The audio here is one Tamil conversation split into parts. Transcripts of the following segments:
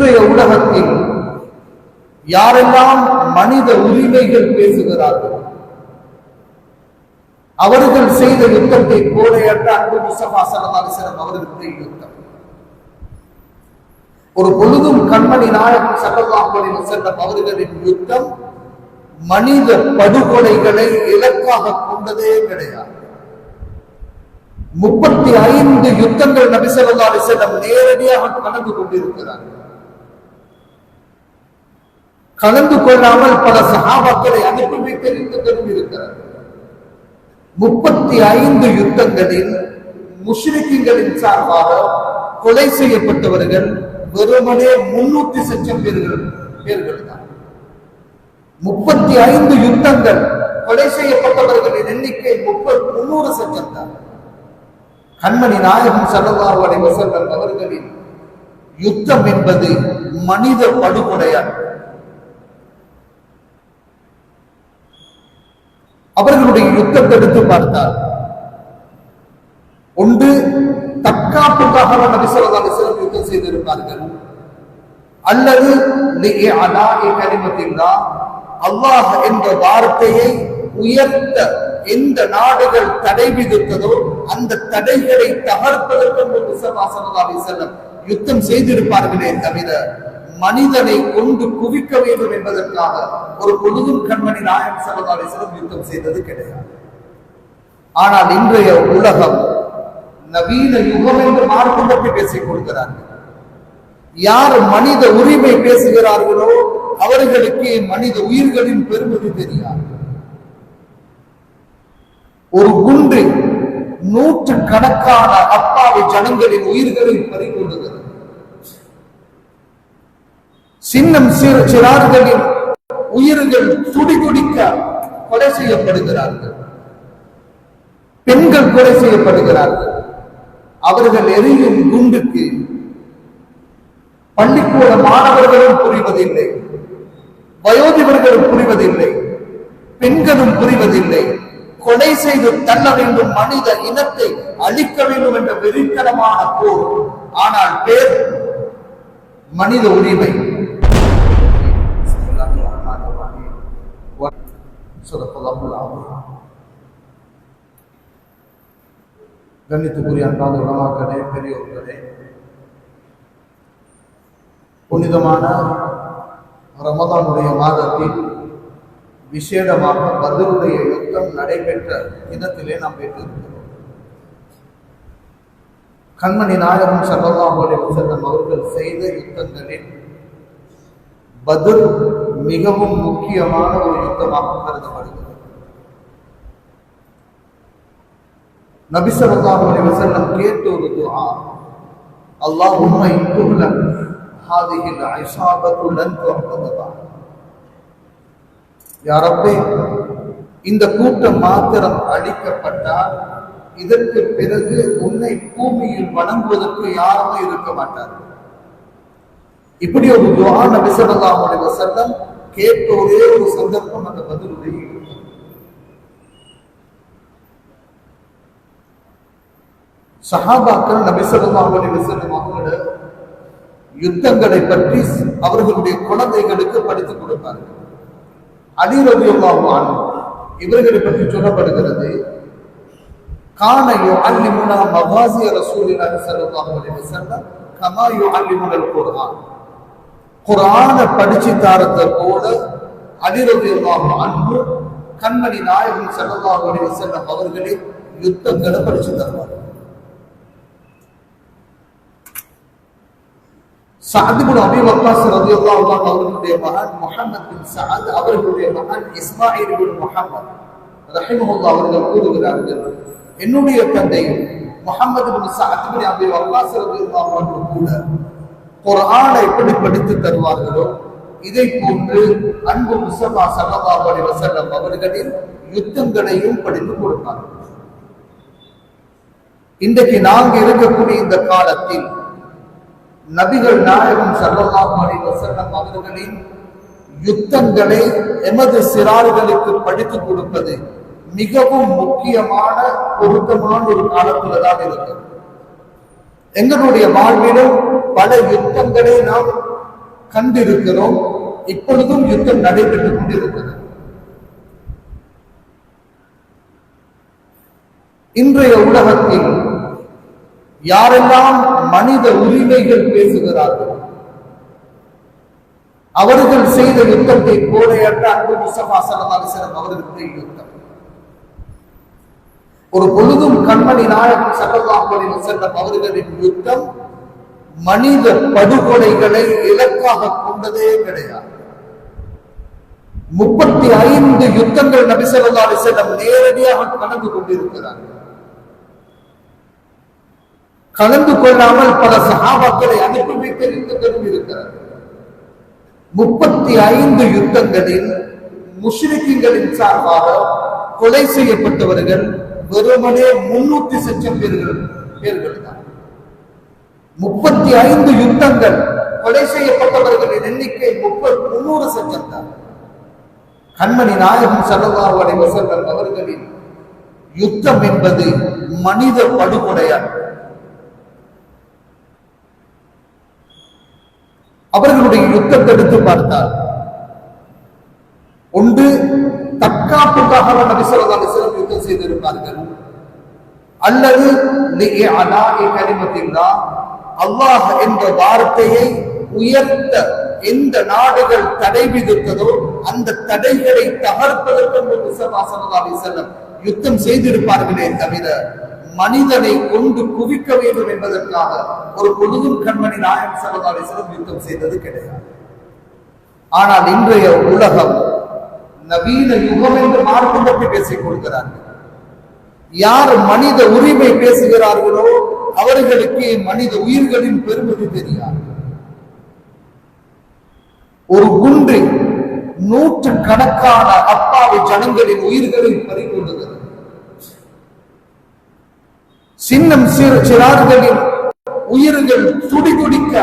இன்றைய உலகத்தில் யாரெல்லாம் மனித உரிமைகள் பேசுகிறார்கள் அவர்கள் செய்த யுத்தத்தை போலையற்ற அன்பு முஸ்தபா ஸல்லல்லாஹு அலைஹி வஸல்லம் அவர்களுடைய யுத்தம். ஒரு பொழுதும் கண்மணி நாயகம் ஸல்லல்லாஹு அலைஹி வஸல்லம் அவர்களின் யுத்தம் மனித படுகொலைகளை இலக்காக கொண்டதே கிடையாது. 35 யுத்தங்கள் நபி ஸல்லல்லாஹு அலைஹி வஸல்லம் நேரடியாக கலந்து கொண்டிருக்கிறார்கள். கலந்து கொள்ளாமல் பல சஹாபாக்களை அனுப்பி வைத்த யுத்தங்களும் இருக்கிறார்கள். 35 யுத்தங்களில் முஷ்ரிக்கீன்களின் சார்பாக கொலை செய்யப்பட்டவர்கள் வெறுமனே 300 லட்சம் பேர்கள் தான். 35 யுத்தங்கள் கொலை செய்யப்பட்டவர்களின் எண்ணிக்கை 300 லட்சம் தான். கண்மணி நாயகம் ஸல்லல்லாஹு அலைஹி வஸல்லம் அவர்களின் யுத்தம் என்பது மனித படுகொலையாகும். அவர்களுடைய யுத்தத்தை எடுத்து பார்த்தால் ஒன்று தற்காப்புக்காக நபி ஸல்லல்லாஹு அலைஹி வஸல்லம் யுத்தம் செய்திருப்பார்கள், அல்லது அல்லாஹ் என்ற வார்த்தையை உயர்த்த எந்த நாடுகள் தடை விதித்ததோ அந்த தடைகளை தகர்ப்பதற்கு நபி ஸல்லல்லாஹு அலைஹி வஸல்லம் யுத்தம் செய்திருப்பார்களே தவிர மனிதனை கொண்டு குவிக்க வேண்டும் என்பதற்காக ஒரு பொழுதும் கண்மணி நாயகம் ஸல்லல்லாஹு அலைஹி வஸல்லம் யுத்தம் செய்தது கிடையாது. ஆனால் இன்றைய உலகம் நவீன யுகம் என்று மார்க்கம் பற்றி பேசிக் கொள்கிறார்கள். யார் மனித உரிமை பேசுகிறார்களோ அவர்களுக்கு மனித உயிர்களின் பெருமதி தெரியாது. ஒரு குண்டு 100 கணக்கான அப்பாவி ஜனங்களின் உயிர்களை பறிகொள்ளுகிறது. சின்னம் சிறார்களின் உயிர்கள் துடிதுடிக்க கொலை செய்யப்படுகிறார்கள். பெண்கள் கொலை செய்யப்படுகிறார்கள். அவர்கள் எரியும் குண்டுக்கு பள்ளிக்கூட மாணவர்களும் புரிவதில்லை, வயோதிபர்களும் புரிவதில்லை, பெண்களும் புரிவதில்லை. கொலை செய்து தள்ள வேண்டும், மனித இனத்தை அழிக்க வேண்டும் என்ற வெறித்தனமான போர். ஆனால் பேர் மனித உரிமை. கண்ணியத்துக்குரிய அன்பான உலமாக்களே, பெரியோர்களே, புனிதமான ரமதானுடைய மாதத்தில் விசேடமாக பத்ருடைய யுத்தம் நடைபெற்ற இடத்திலே நாம் பெற்றிருக்கிறோம். கண்மணி நாயகம் ஸல்லல்லாஹு அலைஹி வஸல்லம் அவர்கள் செய்த யுத்தங்களில் பத்ர் மிகவும் முக்கியமான ஒரு யுத்தமாக கருதப்படுகிறது. நபி ஸல்லல்லாஹு அலைஹி வஸல்லம் கேட்ட ஒரு துஆ, அல்லாஹும்ம இன்குல ஹாதிஹில் ஐஸாபத்து லன் துஅபத. யா ரப்பே, இந்த கூட்டம் மாத்திரம் அழிக்கப்பட்டால் இதற்கு பிறகு உன்னை பூமியில் வணங்குவதற்கு யாருமே இருக்க மாட்டார்கள். இப்படி ஒரு துஆ நபி ஸல்லல்லாஹு அலைஹி வஸல்லம் கேட்ட ஒரே ஒரு சந்தர்ப்பம் அந்த பத்ருடைய யுத்தம். சஹாபாக்கள் நபி ஸல்லல்லாஹு அலைஹி வஸல்லம் அவர்களுடைய யுத்தங்களை பற்றி அவர்களுடைய குழந்தைகளுக்கு படித்துக் கொடுப்பார்கள். அலி ரலியல்லாஹு அன்ஹு இவர்களை பற்றி சொல்லப்படுகிறது, கான யுஅல்லிமுனா மகாஸி ரசூலில்லாஹி ஸல்லல்லாஹு அலைஹி வஸல்லம் கமா யுஅல்லிமுனல் குர்ஆன். குர்ஆனை படிச்சு தாரத போல அலி ரலியல்லாஹு அன்ஹு கண்மணி நாயகம் ஸல்லல்லாஹு அலைஹி வஸல்லம் அவர்களை யுத்தங்களை படிச்சு தருவார். சஅத் இப்னு அபி வக்காஸ் ரலியல்லாஹு அன்ஹு அவர்களுடைய மகன் முஹம்மத் பின் சஅத் அவர்களுடைய மகன் இஸ்மாயில் இப்னு முஹம்மத் ரஹிமஹுல்லாஹ் அவர்கள் கூறுகிறார்கள், என்னுடைய தந்தை முஹம்மத் இப்னு சஅத் இப்னு அபி வக்காஸ் ரலியல்லாஹு அன்ஹு கூட குர்ஆனை எப்படி படித்து தருவார்களோ இதை போன்று அன்பு முஸ்தபா ஸல்லல்லாஹு அலைஹி வஸல்லம் அவர்களின் யுத்தங்களையும் படித்து கொடுப்பார்கள். இன்றைக்கு நாங்க இருக்கக்கூடிய இந்த காலத்தில் நபிகள் நாயகம் ஸல்லல்லாஹு அலைஹி வஸல்லம் அவர்களின் யுத்தங்களை எமது சிறார்களுக்கு படித்துக் கொடுப்பது மிகவும் முக்கியமான பொருத்தமான ஒரு காலத்துல தான் இருக்கிறது. எங்களுடைய வாழ்விலும் பல யுத்தங்களை நாம் கண்டிருக்கிறோம். இப்பொழுதும் யுத்தம் நடைபெற்றுக் கொண்டிருக்கிறது. இன்றைய உலகத்தில் யாரெல்லாம் மனித உரிமைகள் பேசுகிறார்கள், அவர்கள் செய்த யுத்தத்தை போலையற்ற அன்பு முஸ்தபா ஸல்லல்லாஹு அலைஹி வஸல்லம் அவர்களுடைய யுத்தம். ஒரு பொழுதும் கண்மணி நாயகம் ஸல்லல்லாஹு அலைஹி வஸல்லம் அவர்களின் யுத்தம் மனித படுகொலைகளை இலக்காக கொண்டதே கிடையாது. 35 யுத்தங்கள் நபி ஸல்லல்லாஹு அலைஹி வஸல்லம் நேரடியாக கலந்து கொண்டிருக்கிறார்கள். கலந்து கொள்ளாமல் பல சஹாபாக்களை அனுப்பி வைத்த யுத்தங்களும் இருக்கிறார். 35 யுத்தங்களில் முஷ்ரிக்கீன்களின் சார்பாக கொலை செய்யப்பட்டவர்கள் வெறுமனே 300 லட்சம் பேர்கள் தான். 35 யுத்தங்கள் கொலை செய்யப்பட்டவர்களின் எண்ணிக்கை 300 லட்சம் தான். கண்மணி நாயகம் ஸல்லல்லாஹு அலைஹி வஸல்லம் அவர்களின் யுத்தம் என்பது மனித படுகொலையாகும். அவர்களுடைய யுத்தத்தை எடுத்து பார்த்தார். ஒன்று தற்காப்புக்காக நபி ஸல்லல்லாஹு அலைஹி வஸல்லம் யுத்தம் செய்திருப்பார்கள், அல்லது லிஇஅலாஇ கலிமத்தில்லாஹ், அல்லாஹ் என்ற வார்த்தையை உயர்த்த எந்த நாடுகள் தடை விதித்ததோ அந்த தடைகளை தகர்ப்பதற்கு முஸ்தபா ஸல்லல்லாஹு அலைஹி வஸல்லம் யுத்தம் செய்திருப்பார்களே தவிர மனிதனை கொண்டு குவிக்க வேண்டும் என்பதற்காக ஒரு பொழுதும் கண்மணி நாயகம் ஸல்லல்லாஹு அலைஹி வஸல்லம் யுத்தம் செய்தது கிடையாது. ஆனால் இன்றைய உலகம் நவீன யுகம் என்று மார்க்கம் பற்றி பேசிக் கொள்கிறார்கள். யார் மனித உரிமை பேசுகிறார்களோ அவர்களுக்கு மனித உயிர்களின் பெருமதி தெரியாது. ஒரு குண்டு 100 கணக்கான அப்பாவி ஜனங்களின் உயிர்களை பறிகொள்ளுகிறது. சின்னம் சிறார்களின் உயிர்கள் துடிதுடிக்க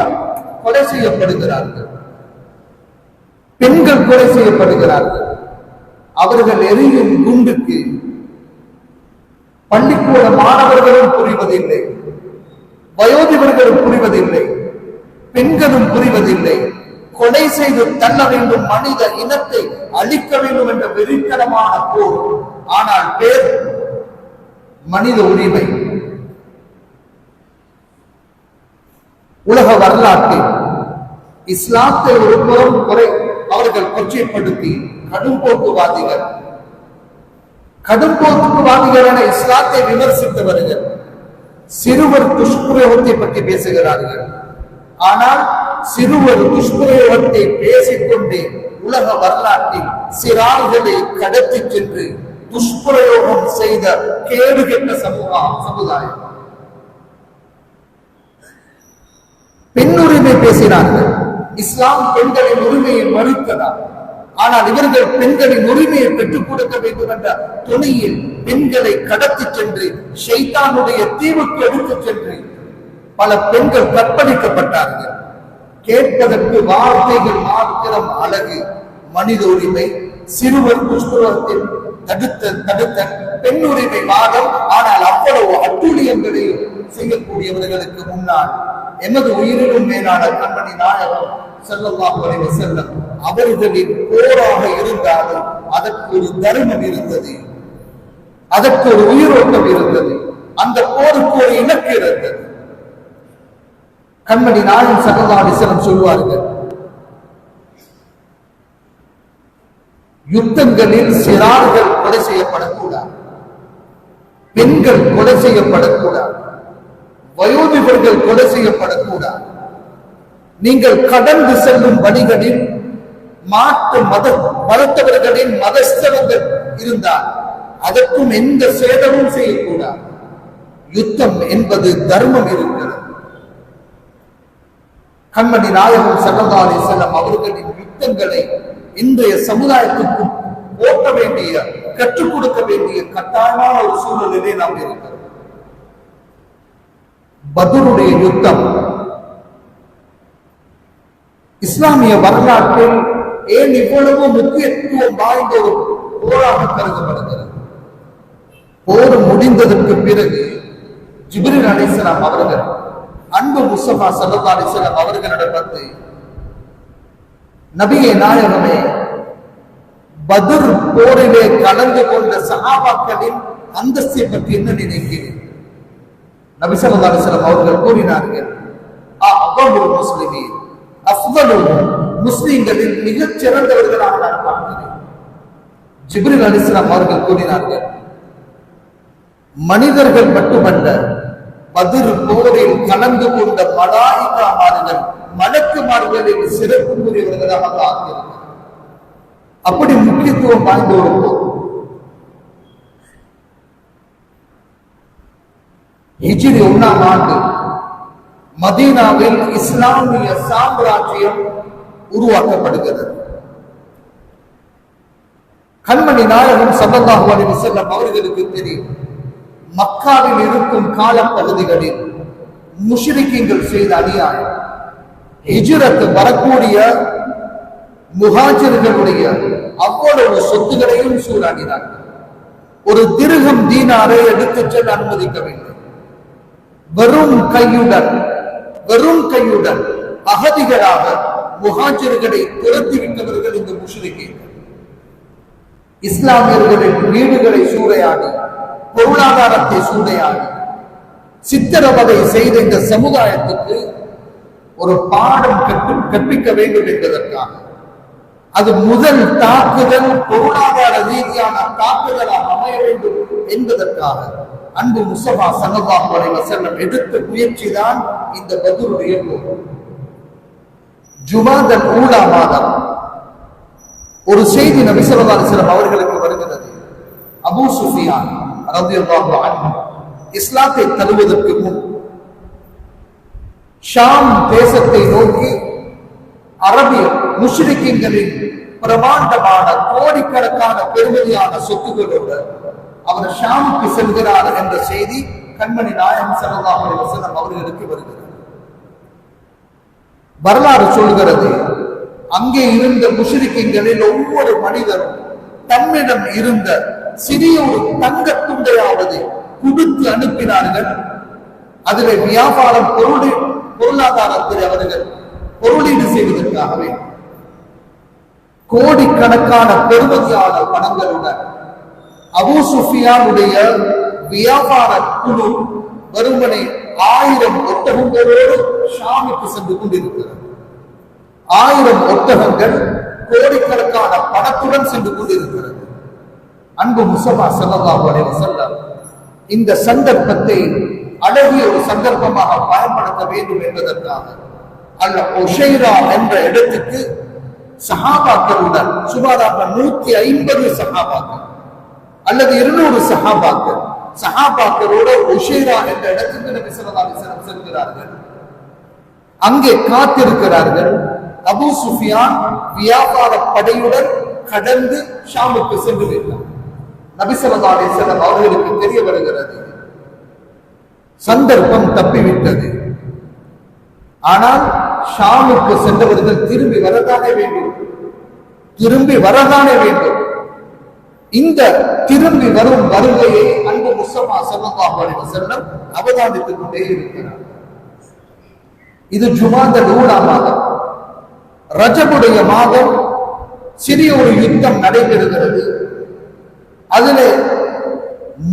கொலை செய்யப்படுகிறார்கள். பெண்கள் கொலை செய்யப்படுகிறார்கள். அவர்கள் எரியும் குண்டுக்கு பள்ளிக்கூட மாணவர்களும் புரிவதில்லை, வயோதிபர்களும் புரிவதில்லை, பெண்களும் புரிவதில்லை. கொலை செய்து தள்ள வேண்டும், மனித இனத்தை அழிக்க வேண்டும் என்ற வெறித்தனமான போர். ஆனால் பேர் மனித உரிமை. உலக வரலாற்றில் இஸ்லாத்தை ஒரு புறம் அவர்கள் கொச்சைப்படுத்தி கடும்போக்குவாதிகள் என இஸ்லாத்தை விமர்சித்தவர்கள் சிறுவர் துஷ்பிரயோகத்தை பற்றி பேசுகிறார்கள். ஆனால் சிறுவர் துஷ்பிரயோகத்தை பேசிக்கொண்டே உலக வரலாற்றில் சிறார்களை கடத்தி சென்று துஷ்பிரயோகம் செய்த கேடுகெட்ட சமுதாயம். பெண்ணுரிமை பேசினார்கள். இஸ்லாம் பெண்களின் உரிமையை மறுத்ததா? ஆனால் இவர்கள் பெண்களின் உரிமையை பெற்றுக் கொடுக்க வேண்டும் என்ற துணையில் பெண்களை கடத்தி சென்று ஷைத்தானுடைய தீவுக்கு எடுத்துச் சென்று பல பெண்கள் கற்பழிக்கப்பட்டார்கள். கேட்பதற்கு வார்த்தைகள் மாத்திரம் அழகு. மனித உரிமை, சிறுவர் துஷ்பிரயோகத்தில் தடுத்த பெண் உரிமை வாதம். ஆனால் அவ்வளவு அட்டுழியங்களை செய்யக்கூடியவர்களுக்கு முன்னால் எமது உயிரிலும் மேலான கண்மணி நாயகம் ஸல்லல்லாஹு அலைஹி வஸல்லம் அவர்களின் போராக இருந்தாலும் அதற்கு ஒரு தர்மம் இருந்தது, அதற்கு ஒரு உயிரோட்டம் இருந்தது, அந்த போருக்கு ஒரு இலக்கு இருந்தது. கண்மணி நாயகம் ஸல்லல்லாஹு அலைஹி வஸல்லம் சொல்வார்கள், யுத்தங்களில் சிறார்கள் கொலை செய்யப்படக்கூடாது, பெண்கள் கொலை செய்யப்படக்கூடாது, வயோதிபர்கள் கொலை செய்யப்படக்கூடாது. நீங்கள் கடந்து செல்லும் வழிகளில் மாற்று மதத்தவர்களின் மதஸ்தவங்கள் இருந்தால் அதற்கும் எந்த சேதமும் செய்யக்கூடாது. யுத்தம் என்பது தர்மம் இருக்கிறது. கண்மணி நாயகம் ஸல்லல்லாஹு அலைஹி வஸல்லம் அவர்களின் யுத்தங்களை இன்றைய சமுதாயத்துக்கு போட்ட வேண்டிய, கற்றுக் கொடுக்க வேண்டிய கட்டாயமான ஒரு சூழ்நிலையிலே நாம் இருக்கிறோம். பத்ருடைய யுத்தம் இஸ்லாமிய வரலாற்றில் ஏன் இவ்வளவு முக்கியத்துவம் வாய்ந்த ஒரு போராக கருதப்படுகிறது? போர் முடிந்ததற்கு பிறகு ஜிப்ரீல் அலைஹிஸ்ஸலாம் அவர்கள் அன்பு முஸ்தபா ஸல்லல்லாஹு அலைஹி வஸல்லம் அவர்களிடம் வந்து நபியே நாயகமே, பத்ர் போரிலே கலந்து கொண்ட சஹாபாக்களின் அந்தஸ்தை பற்றி என்ன நினைக்கிறேன்? நபி ஸல்லல்லாஹு அலைஹி வஸல்லம் அவர்கள் கூறினார்கள், அஃதலுல் முஸ்லிமீன், அஃதலுல் முஸ்லிம்களில் மிகச் சிறந்தவர்களாக நான் பார்க்கிறேன். ஜிப்ரீல் அலைஹிஸ்ஸலாம் அவர்கள் கூறினார்கள், மனிதர்கள் மட்டுமல்ல, பத்ர் போரில் கலந்து கொண்ட மலாயிகாமார்கள் மலக்குமார்களில் சிறப்புக்குரியவர்களாக ஆக்கியிருக்கிறார். அப்படி முக்கியத்துவம் வாய்ந்த ஒரு போர். ஹிஜ்ரி 1ஆம் ஆண்டு மதீனாவில் இஸ்லாமிய சாம்ராஜ்யம் உருவாக்கப்படுகிறது. கண்மணி நாயகம் ஸல்லல்லாஹு அலைஹி வஸல்லம் அவர்களுக்கு தெரியும், மக்காவில் இருக்கும் காலப்பகுதிகளில் முஷ்ரிக்கீன்கள் செய்த அநியாயம், ஹிஜ்ரத் வரக்கூடிய முஹாஜிர்களுடைய அவ்வளவு சொத்துகளையும் சூறாடினார்கள். ஒரு திர்ஹம் தீனாரை எடுத்துச் செல்ல அனுமதிக்கவில்லை. வெறும் கையுடன் அகதிகளாக முஹாஜிர்களை துரத்திவிட்டவர்கள் இந்த முஷ்ரிக்கீன்கள். இஸ்லாமியர்களின் வீடுகளை சூறையாடி, பொருளாதாரத்தை சூறையாடி, சித்திரவதை செய்த இந்த சமுதாயத்துக்கு ஒரு பாடம் கற்பிக்க வேண்டும் என்பதற்காக, அது முதல் தாக்குதல் பொருளாதார ரீதியான தாக்குதலாக அமைய வேண்டும் என்பதற்காக அன்பு முஸ்தபா ஸல்லல்லாஹு அலைஹி வஸல்லம் எடுத்த முயற்சிதான் இந்த பத்ருடைய போர். ஜுமாதல் ஊலா மாதம் ஒரு செய்தி நபி ஸல்லல்லாஹு அலைஹி வஸல்லம் அவர்களுக்கு வருகிறது. அபூ சுஃபியான் ரலியல்லாஹு அன்ஹு இஸ்லாத்தை தழுவதற்கு முன் ஷாம் தேசத்தை நோக்கி அரபிய முஷ்ரிக்கீன்களின் பிரமாண்டமான கோடிக்கணக்கான பெருமதியான சொத்துக்களோடு அவர் ஷாமுக்கு செல்கிறார் என்ற செய்தி கண்மணி நாயகம் ஸல்லல்லாஹு அலைஹி வஸல்லம் அவர்களுக்கு வருகிறது. வரலாறு சொல்கிறது, அங்கே இருந்த முஷ்ரிக்கீன்களில் ஒவ்வொரு மனிதரும் தம்மிடம் இருந்த சிறிய ஒரு தங்கத் துண்டையாவது கொடுத்து அனுப்பினார்கள். அதில் வியாபாரம் பொருளாதாரத்தில் அவர்கள் பொருளீடு செய்வதற்காகவே கோடிக்கணக்கான பெருமதியான பணங்களுடன் அபூ சுஃபியானுடைய வியாபார குழு வருமனை 1000 ஒட்டகங்களோடு ஷாமுக்கு சென்று கொண்டிருக்கிறது. 1000 ஒட்டகங்கள் கோடிக்கணக்கான பணத்துடன் சென்று கொண்டிருக்கிறது. அன்பு முஸ்தபா ஸல்லல்லாஹு அலைஹி வஸல்லம் இந்த சந்தர்ப்பத்தை அழகிய ஒரு சந்தர்ப்பமாக பயன்படுத்த வேண்டும் என்பதற்காக அல் உஷைரா என்ற இடத்துக்கு சஹாபாக்களுடன் சுமாராக 150 சஹாபாக்கள் அல்லது 200 சஹாபாக்களோட உஷைரா என்ற இடத்துக்கு நபி ஸல்லல்லாஹு அலைஹி வஸல்லம் செல்கிறார்கள். அங்கே காத்திருக்கிறார்கள். அபூ சுஃபியான் வியாபார படையுடன் கடந்து ஷாமுக்கு சென்று விட்டார். நபி ஸல்லல்லாஹு அலைஹி வஸல்லம் அவர்களுக்கு தெரிய வருகிறது, சந்தர்ப்பம் தப்பிவிட்டது. ஆனால் ஷாமுக்கு சென்றவர்கள் திரும்பி வரதானே வேண்டும். இந்த திரும்பி வரும் வருகையை அன்பு முஸ்தபா ஸல்லல்லாஹு அலைஹி வஸல்லம் அவதானித்துக் கொண்டே இருக்கிறார். இது ஜுமாதல் ஊலா மாதம், ரஜபுடைய மாதம். சிறிய ஒரு யுத்தம் நடைபெறுகிறது. அதிலே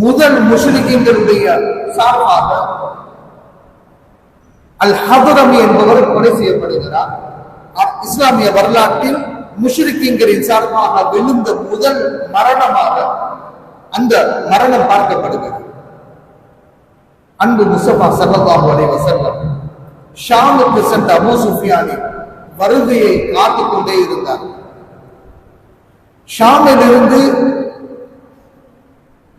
முதல் முஷ்ரிக்கீன்களுடைய சார்பாக அல் ஹதரமி என்பவர் கொலை செய்யப்படுகிறார். இஸ்லாமிய வரலாற்றில் முஷ்ரிக்கீன்களின் சார்பாக விழுந்த முதல் மரணமாக அந்த மரணம் பார்க்கப்படுகிறது. அன்பு முஸ்தபா ஸல்லல்லாஹு அலைஹி வஸல்லம் ஷாமுக்கு சென்ற அபூ சுஃபியானின் வருகையை காத்துக் கொண்டே இருந்தார். ஷாமிலிருந்து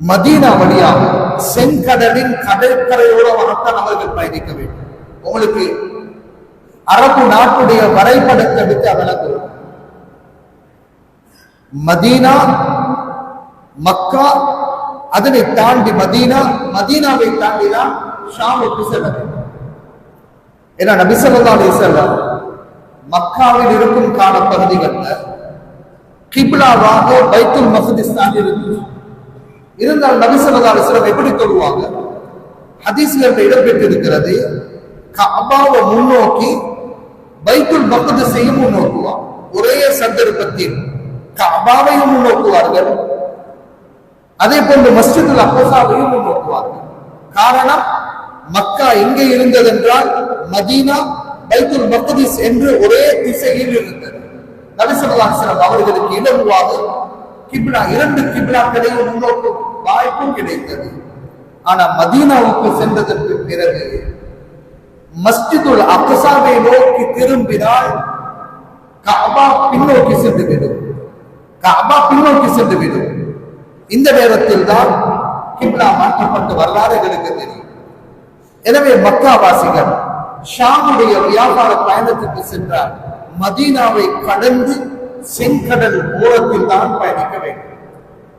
மதீனா வழியாக செங்கடலின் கடற்கரையோடு வரத்தான் அவர்கள் பயணிக்க வேண்டும். உங்களுக்கு அரபு நாட்டுடைய வரைபடத்தை விட்டு விளக்குவோம். மதீனா, மக்கா, அதனை தாண்டி மதீனாவை தாண்டிதான் ஷாமுக்கு செல்ல வேண்டும். ஏன்னா நபி ஸல்லல்லாஹு அலைஹி வஸல்லம் மக்காவில் இருக்கும் காலப்பகுதிகளில் கிப்லாவாக பைத்துல் மக்திஸ் தான் இருந்துச்சு. இருந்தால் நபி ஸல்லல்லாஹு அலைஹி வஸல்லம் எப்படி தொழுவாங்க? ஹதீஸ்களில் இடம்பெற்றிருக்கிறது, கஅபாவை முன்னோக்கி பைத்துல் மக்திஸையும் முன்னோக்குவாங்க. ஒரே சந்தர்ப்பத்தில் கஅபாவையும் முன்னோக்குவார்கள், அதே போன்று மஸ்ஜிதுல் அக்ஸாவையும் முன்னோக்குவார்கள். காரணம், மக்கா எங்கே இருந்ததென்றால் மதீனா பைத்துல் மக்திஸ் என்று ஒரே திசையில் இருந்தது. நபி ஸல்லல்லாஹு அலைஹி வஸல்லம் அவர்களுக்கு இலகுவாக கிப்லா, இரண்டு கிப்லாக்களையும் முன்னோக்கும் வாய்ப்பும் கிடைத்தது. ஆனா மதீனாவுக்கு சென்றதற்கு பிறகு மஸ்ஜிதுல் அக்ஸாவை நோக்கி திரும்பினால் கஅபா பின்னோக்கி சென்றுவிடும். கஅபா பின்னோக்கி சென்றுவிடும். இந்த நேரத்தில் தான் கிப்லா மாற்றப்பட்ட வரலாறு எங்களுக்கு தெரியும். எனவே மக்காவாசிகள் ஷாமுடைய வியாபார பயணத்துக்கு சென்றார். மதீனாவை கடந்து செங்கடல் ஓரத்தில் தான் பயணிக்க வேண்டும்.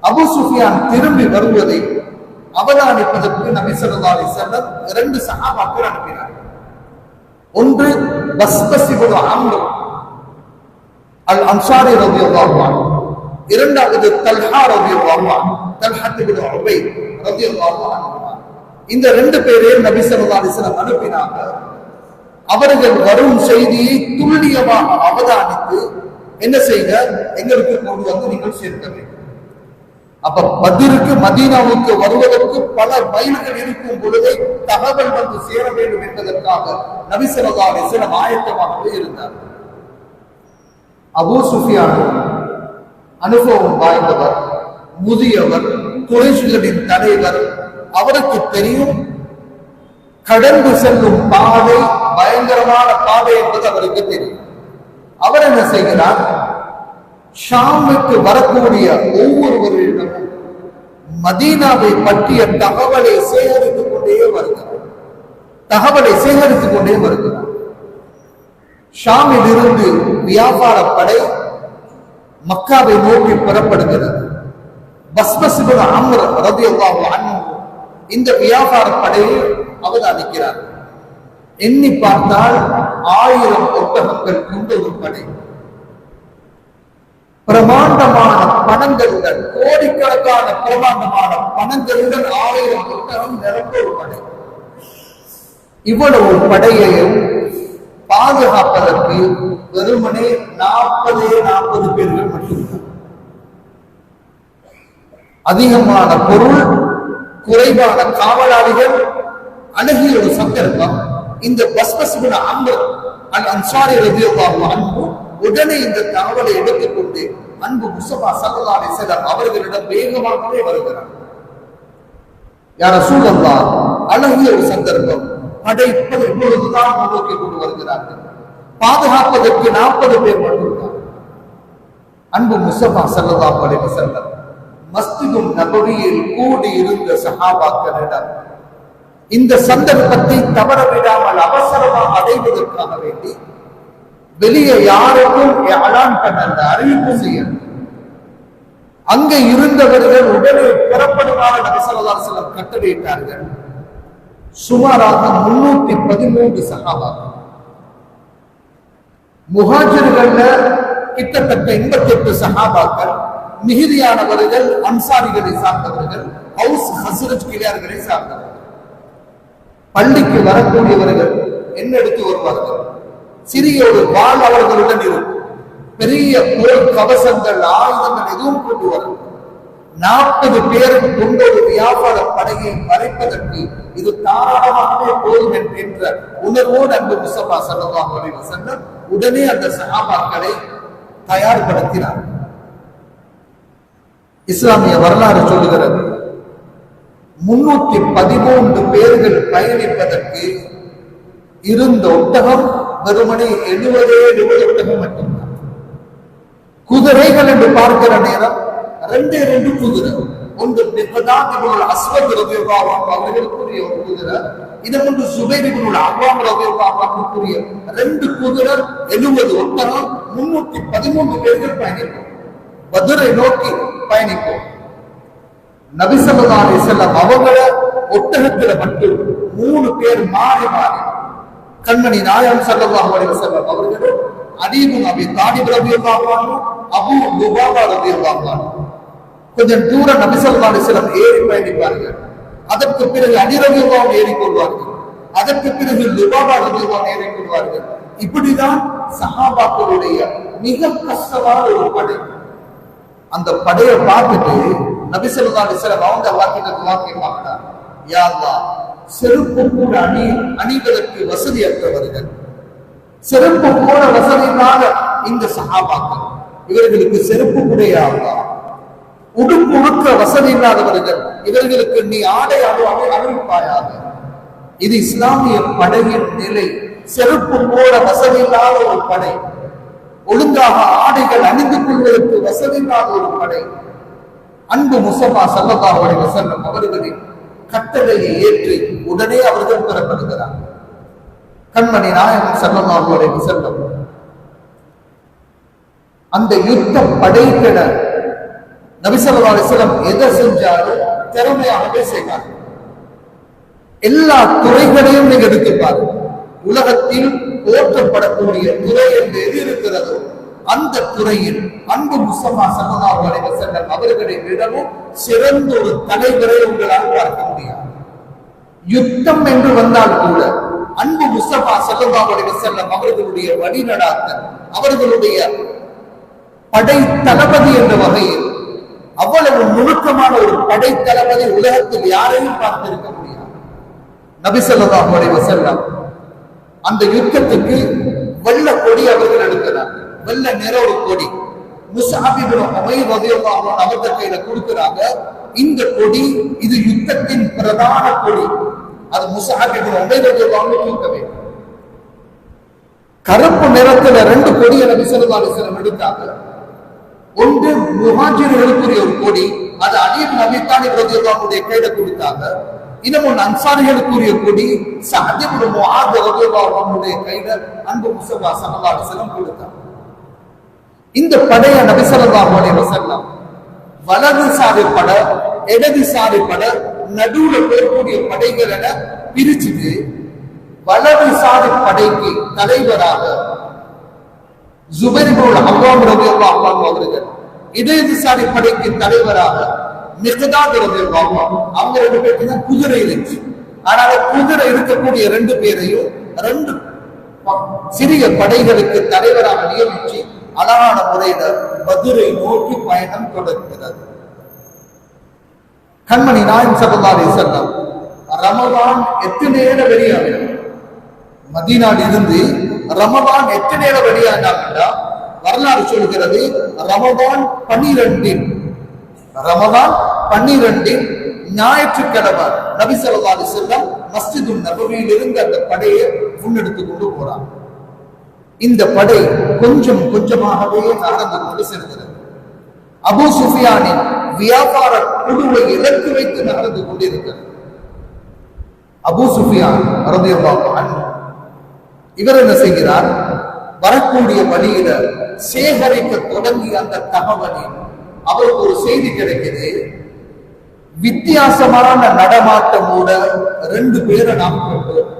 அபூ சுஃபியான் திரும்பி வருவதை அவதானிப்பதற்கு நபி ஸல்லல்லாஹு அலைஹி வஸல்லம் இரண்டு சஹாபாக்கள் அனுப்பினார். ஒன்று பஸ்பஸ் இப்னு அம்ர் அல் அன்சாரி ரலியல்லாஹு அன்ஹு, இரண்டாவது தல்ஹா ரலியல்லாஹு அன்ஹு, தல்ஹா இப்னு உபைத் ரலியல்லாஹு அன்ஹு. இந்த ரெண்டு பேரையும் நபி ஸல்லல்லாஹு அலைஹி வஸல்லம் அனுப்பினாங்க. அவர்கள் வரும் செய்தியை துல்லியமாக அவதானித்து என்ன செய்ய, எங்களுக்கு கொண்டு வந்து நீங்கள் சேர்க்க வேண்டும். அப்ப பத்ருக்கு மதீனாவுக்கு வருவதற்கு பல மைல்கள் இருக்கும் பொழுதே தகவல் வந்து சேர வேண்டும் என்பதற்காக நபி ஸல்லல்லாஹு அலைஹி வஸல்லம் ஆயத்தமாகவே இருந்தார். அபூ சுஃபியான் அனுபவம் வாய்ந்தவர், முதியவர், குறைஷிகளின் தலைவர். அவருக்கு தெரியும் கடந்து செல்லும் பாதை பயங்கரமான பாதை என்பது அவருக்கு தெரியும். அவர் என்ன செய்கிறார், ஷாமுக்கு வரக்கூடிய ஒவ்வொருவரிடமும் மதீனாவை பற்றிய தகவலை சேகரித்துக் கொண்டே வருகிறார். ஷாமில் இருந்து வியாபார படை மக்காவை நோக்கி புறப்படுகிறது. பஸ்பஸ் இப்னு அம்ர் ரலியல்லாஹு அன்ஹு இந்த வியாபார படையை அவதானிக்கிறார். எண்ணி பார்த்தால் 1000 ஒட்டகங்கள் கொண்ட ஒரு படை, பிரமாண்டமான பணங்களுடன், கோடிக்கணக்கான பிரமாண்டமான பணங்களுடன் 1000 ஒட்டகம் நிரம்ப ஒரு படை. இவ்வளவு படையையும் பாதுகாப்பதற்கு வெறுமனே 40 பேர்கள் மட்டும்தான். அதிகமான பொருள், குறைவான காவலாளிகள். அழகிய ஒரு சந்தர்ப்பம். இந்த பஸ்பஸ் இப்னு அம்ர் அல் அன்சாரி ரலியல்லாஹு அன்ஹு உடனே இந்த தகவலை எடுத்துக்கொண்டு அன்பு முஸ்தபா ஸல்லல்லாஹு அலைஹி வஸல்லம் அவர்களிடம் வேகமாகவே வருகிறார். யா ரசூலல்லாஹ், அழகிய ஒரு சந்தர்ப்பம். படைப்பது இப்பொழுதுதான் முன்னோக்கி கொண்டு வருகிறார்கள். பாதுகாப்பதற்கு 40 பேர் மட்டும்தான். அன்பு முஸ்தபா ஸல்லல்லாஹு அலைஹி வஸல்லம் மஸ்ஜிதுன் நபவியில் கூடி இருந்த சஹாபாக்களிடம் இந்த சந்தர்ப்பத்தை தவற விடாமல் அவசரமாக அடைவதற்காக வேண்டி வெளியே யாருக்கும் அலான் பண்ண அறிவிப்பு செய்ய அங்கே இருந்தவர்கள் உடனே புறப்படுமாறு நபி ஸல்லல்லாஹு அலைஹி வஸல்லம் கட்டளையிட்டார்கள். சுமாராக 313 சஹாபாக்கள். முஹாஜிர்கள்ல கிட்டத்தட்ட 88 சஹாபாக்கள், மிகுதியானவர்கள் அன்சாரிகளை சார்ந்தவர்கள், ஹவுஸ் ஹஸ்ரஜ் கிளையார்களை சார்ந்தவர்கள். பள்ளிக்கு வரக்கூடியவர்கள் என்ன எடுத்து வருவார்கள், சிறிய ஒரு வாள் அவர்களுடன் இருக்கும், பெரிய போர் கவசங்கள், ஆயுதங்கள் எதுவும் கொண்டு வரும். 40 பேர் கொண்ட ஒரு வியாபார படையை மறைப்பதற்கு இது தாராளமாகவே போதும் என்ற உணர்வோடு அன்பு முஸ்தபா ஸல்லல்லாஹு அலைஹி வஸல்லம் உடனே அந்த சஹாபாக்களை தயார்படுத்தினார். இஸ்லாமிய வரலாறு சொல்லுகிறது, 313 பேர்கள் பயணிப்பதற்கு இருந்த ஒட்டகம் வெறுமனே 70 ஒட்டகம் மட்டும்தான். குதிரைகள் என்று பார்க்கிற நேரம் 2 குதிரை. ஒன்று மிக்தாத் இப்னு அஸ்வத் ரலியல்லாஹு அன்ஹு அவர்களுக்குரிய ஒரு குதிரை, இன்னொன்று சுபைர் இப்னு அவ்வாம் ரலியல்லாஹு அன்ஹுக்குரிய 2 குதிரை, 70 ஒட்டகம், 313 பேர்கள் பயணிப்போம். பத்ரை நோக்கி பயணிப்போம். நபி ஸல்லல்லாஹு அலைஹி வஸல்லம் அவங்கள ஒட்டகத்துல மட்டும் 3 பேர் மாறி மாறி கண்மணி நாயகம் ஸல்லல்லாஹு அலைஹி வஸல்லம் அவர்களும் அலி இப்னு அபீ தாலிப் ரலியல்லாஹு அன்ஹு, அபூ லுபாபா ரலியல்லாஹு அன்ஹு கொஞ்சம் தூரம் நபி ஸல்லல்லாஹு அலைஹி வஸல்லம் ஏறி பயணிப்பார்கள். அதற்கு பிறகு அலி ரலியல்லாஹு அன்ஹு ஏறிக்கொள்வார்கள். அதற்கு பிறகு லுபாபா ரலியல்லாஹு அன்ஹு ஏறிக்கொள்வார்கள். இப்படிதான் சஹாபாக்களுடைய மிக கஷ்டமான ஒரு படை. அந்த படையை பார்த்துட்டு நபி ஸல்லல்லாஹு அலைஹி வஸல்லம் அவங்க வாக்கிட்ட துஆ கேட்பாங்க, யா அல்லாஹ், செருப்பு கூட அணிவதற்கு வசதியற்றவர்கள், செருப்பு கூட வசதி இல்லாத இந்த சஹாபாக்கள், இவர்களுக்கு செருப்பு கூடையா அல்லாஹ், உடுப்பு உடுக்க வசதி இல்லாதவர்கள், இவர்களுக்கு நீ ஆடை அறிவிப்பாயாக. இது இஸ்லாமிய படையின் நிலை. செருப்பு கூட வசதி இல்லாத ஒரு படை, ஒழுங்காக ஆடைகள் அணிந்து கொள்வதற்கு வசதி இல்லாத ஒரு படை. அன்பு முஸ்தபா ஸல்லல்லாஹு அலைஹி வஸல்லம் அவர்களின் கட்டளையை ஏற்று உடனே அவர்கள் பெறப்படுகிறார். கண்மணி நாயகம் ஸல்லல்லாஹு அலைஹி வஸல்லம் அந்த யுத்த படைக்கிட நபி ஸல்லல்லாஹு அலைஹி வஸல்லம் எதை செஞ்சாலும் திறமையாகவே செய்வார். எல்லா துறைகளையும் நீங்க எடுத்து பாருங்க. உலகத்தில் போற்றப்படக்கூடிய துறை என்று எது இருக்கிறதோ அந்த துறையில் அன்பு முஸ்தபா ஸல்லல்லாஹு அலைஹி வஸல்லம் அவர்களை விடவும் சிறந்த ஒரு தலைவரை உங்களால் பார்க்க முடியாது. யுத்தம் என்று வந்தால் கூட அன்பு முஸ்தபா ஸல்லல்லாஹு அலைஹி வஸல்லம் அவர்களுடைய வழிநடாத்தல், அவர்களுடைய படை தளபதி என்ற வகையில் அவ்வளவு நுணுக்கமான ஒரு படை தளபதி உலகத்தில் யாரையும் பார்த்திருக்க முடியாது. நபி ஸல்லல்லாஹு அலைஹி வஸல்லம் அந்த யுத்தத்துக்கு வெள்ள கொடி அவர்கள் எடுக்கிறார். வெள்ள நிற ஒரு கொடி முஸ்அப் இப்னு உமைர் ரலியல்லாஹு அன்ஹு அவர்கள் கையில கொடுக்கிறாங்க. இந்த கொடி இது யுத்தத்தின் பிரதான கொடி. அது முஸ்அப் இப்னு உமைர் ரலியல்லாஹு அன்ஹு தூக்க வேண்டும். கருப்பு நிறத்துல ரெண்டு கொடியை நபி ஸல்லல்லாஹு அலைஹி வஸல்லம் எடுத்தாங்க. ஒன்று முஹாஜிர்களுக்குரிய ஒரு கொடி, அது அலி இப்னு அபீ தாலிப் ரலியல்லாஹு அன்ஹு கையில கொடுத்தாங்க. இன்னும் அன்சாரிகளுக்குரிய கொடி சஅத் இப்னு முஆத் ரலியல்லாஹு அன்ஹு கையில அன்பு முஸ்தபா ஸல்லல்லாஹு அலைஹி வஸல்லம் கொடுத்தாங்க. இந்த படையை நபி ஸல்லல்லாஹு அலைஹி வஸல்லம் வலதுசாரி படை, இடதுசாரி படை, நடுவுல போகக்கூடிய படைகள் என பிரிச்சுட்டு வலதுசாரி படைக்கு தலைவராக ஜுபைர் இப்னு அவ்வாம் ரலியல்லாஹு அன்ஹு அவர்கள், இடதுசாரி படைக்கு தலைவராக மிக்தாத் ரலியல்லாஹு அன்ஹு, அவங்க ரெண்டு பேருக்கு தான் குதிரை இருந்துச்சு. ஆனால் குதிரை இருக்கக்கூடிய ரெண்டு பேரையும் ரெண்டு சிறிய படைகளுக்கு தலைவராக நியமிச்சு அழகான முறையில பத்ரை நோக்கி பயணம் தொடர்கிறது. கண்மணி நாயகம் ஸல்லல்லாஹு அலைஹி வஸல்லம் ரமலான் எத்தனை நேரம் வெளியாகும், மதீனாவில் இருந்து ரமலான் எத்தனை நேரம் வெளியானாங்கடா வரலாறு சொல்கிறது. ரமலான் 12 ஞாயிற்றுக்கிழமை நபி ஸல்லல்லாஹு அலைஹி வஸல்லம் மஸ்ஜிதுன் நபவியில் இருந்து அந்த படையை முன்னெடுத்து கொண்டு போறாங்க. இந்த படை கொஞ்சம் கொஞ்சமாகவே நகர்ந்து கொண்டு செல்கிறது. அபூ சுஃபியானின் வியாபார குழுவை இலக்கு வைத்து நகர்ந்து கொண்டிருக்கிறது. அபூ சுஃபியான் ரலியல்லாஹு அன்ஹு இவர் என்ன செய்கிறார், வரக்கூடிய வழியில சேகரிக்க தொடங்கிய அந்த தகவலில் அவருக்கு ஒரு செய்தி கிடைக்குது. வித்தியாசமான நடமாட்டமோட ரெண்டு பேரை நாம் கண்டோம்.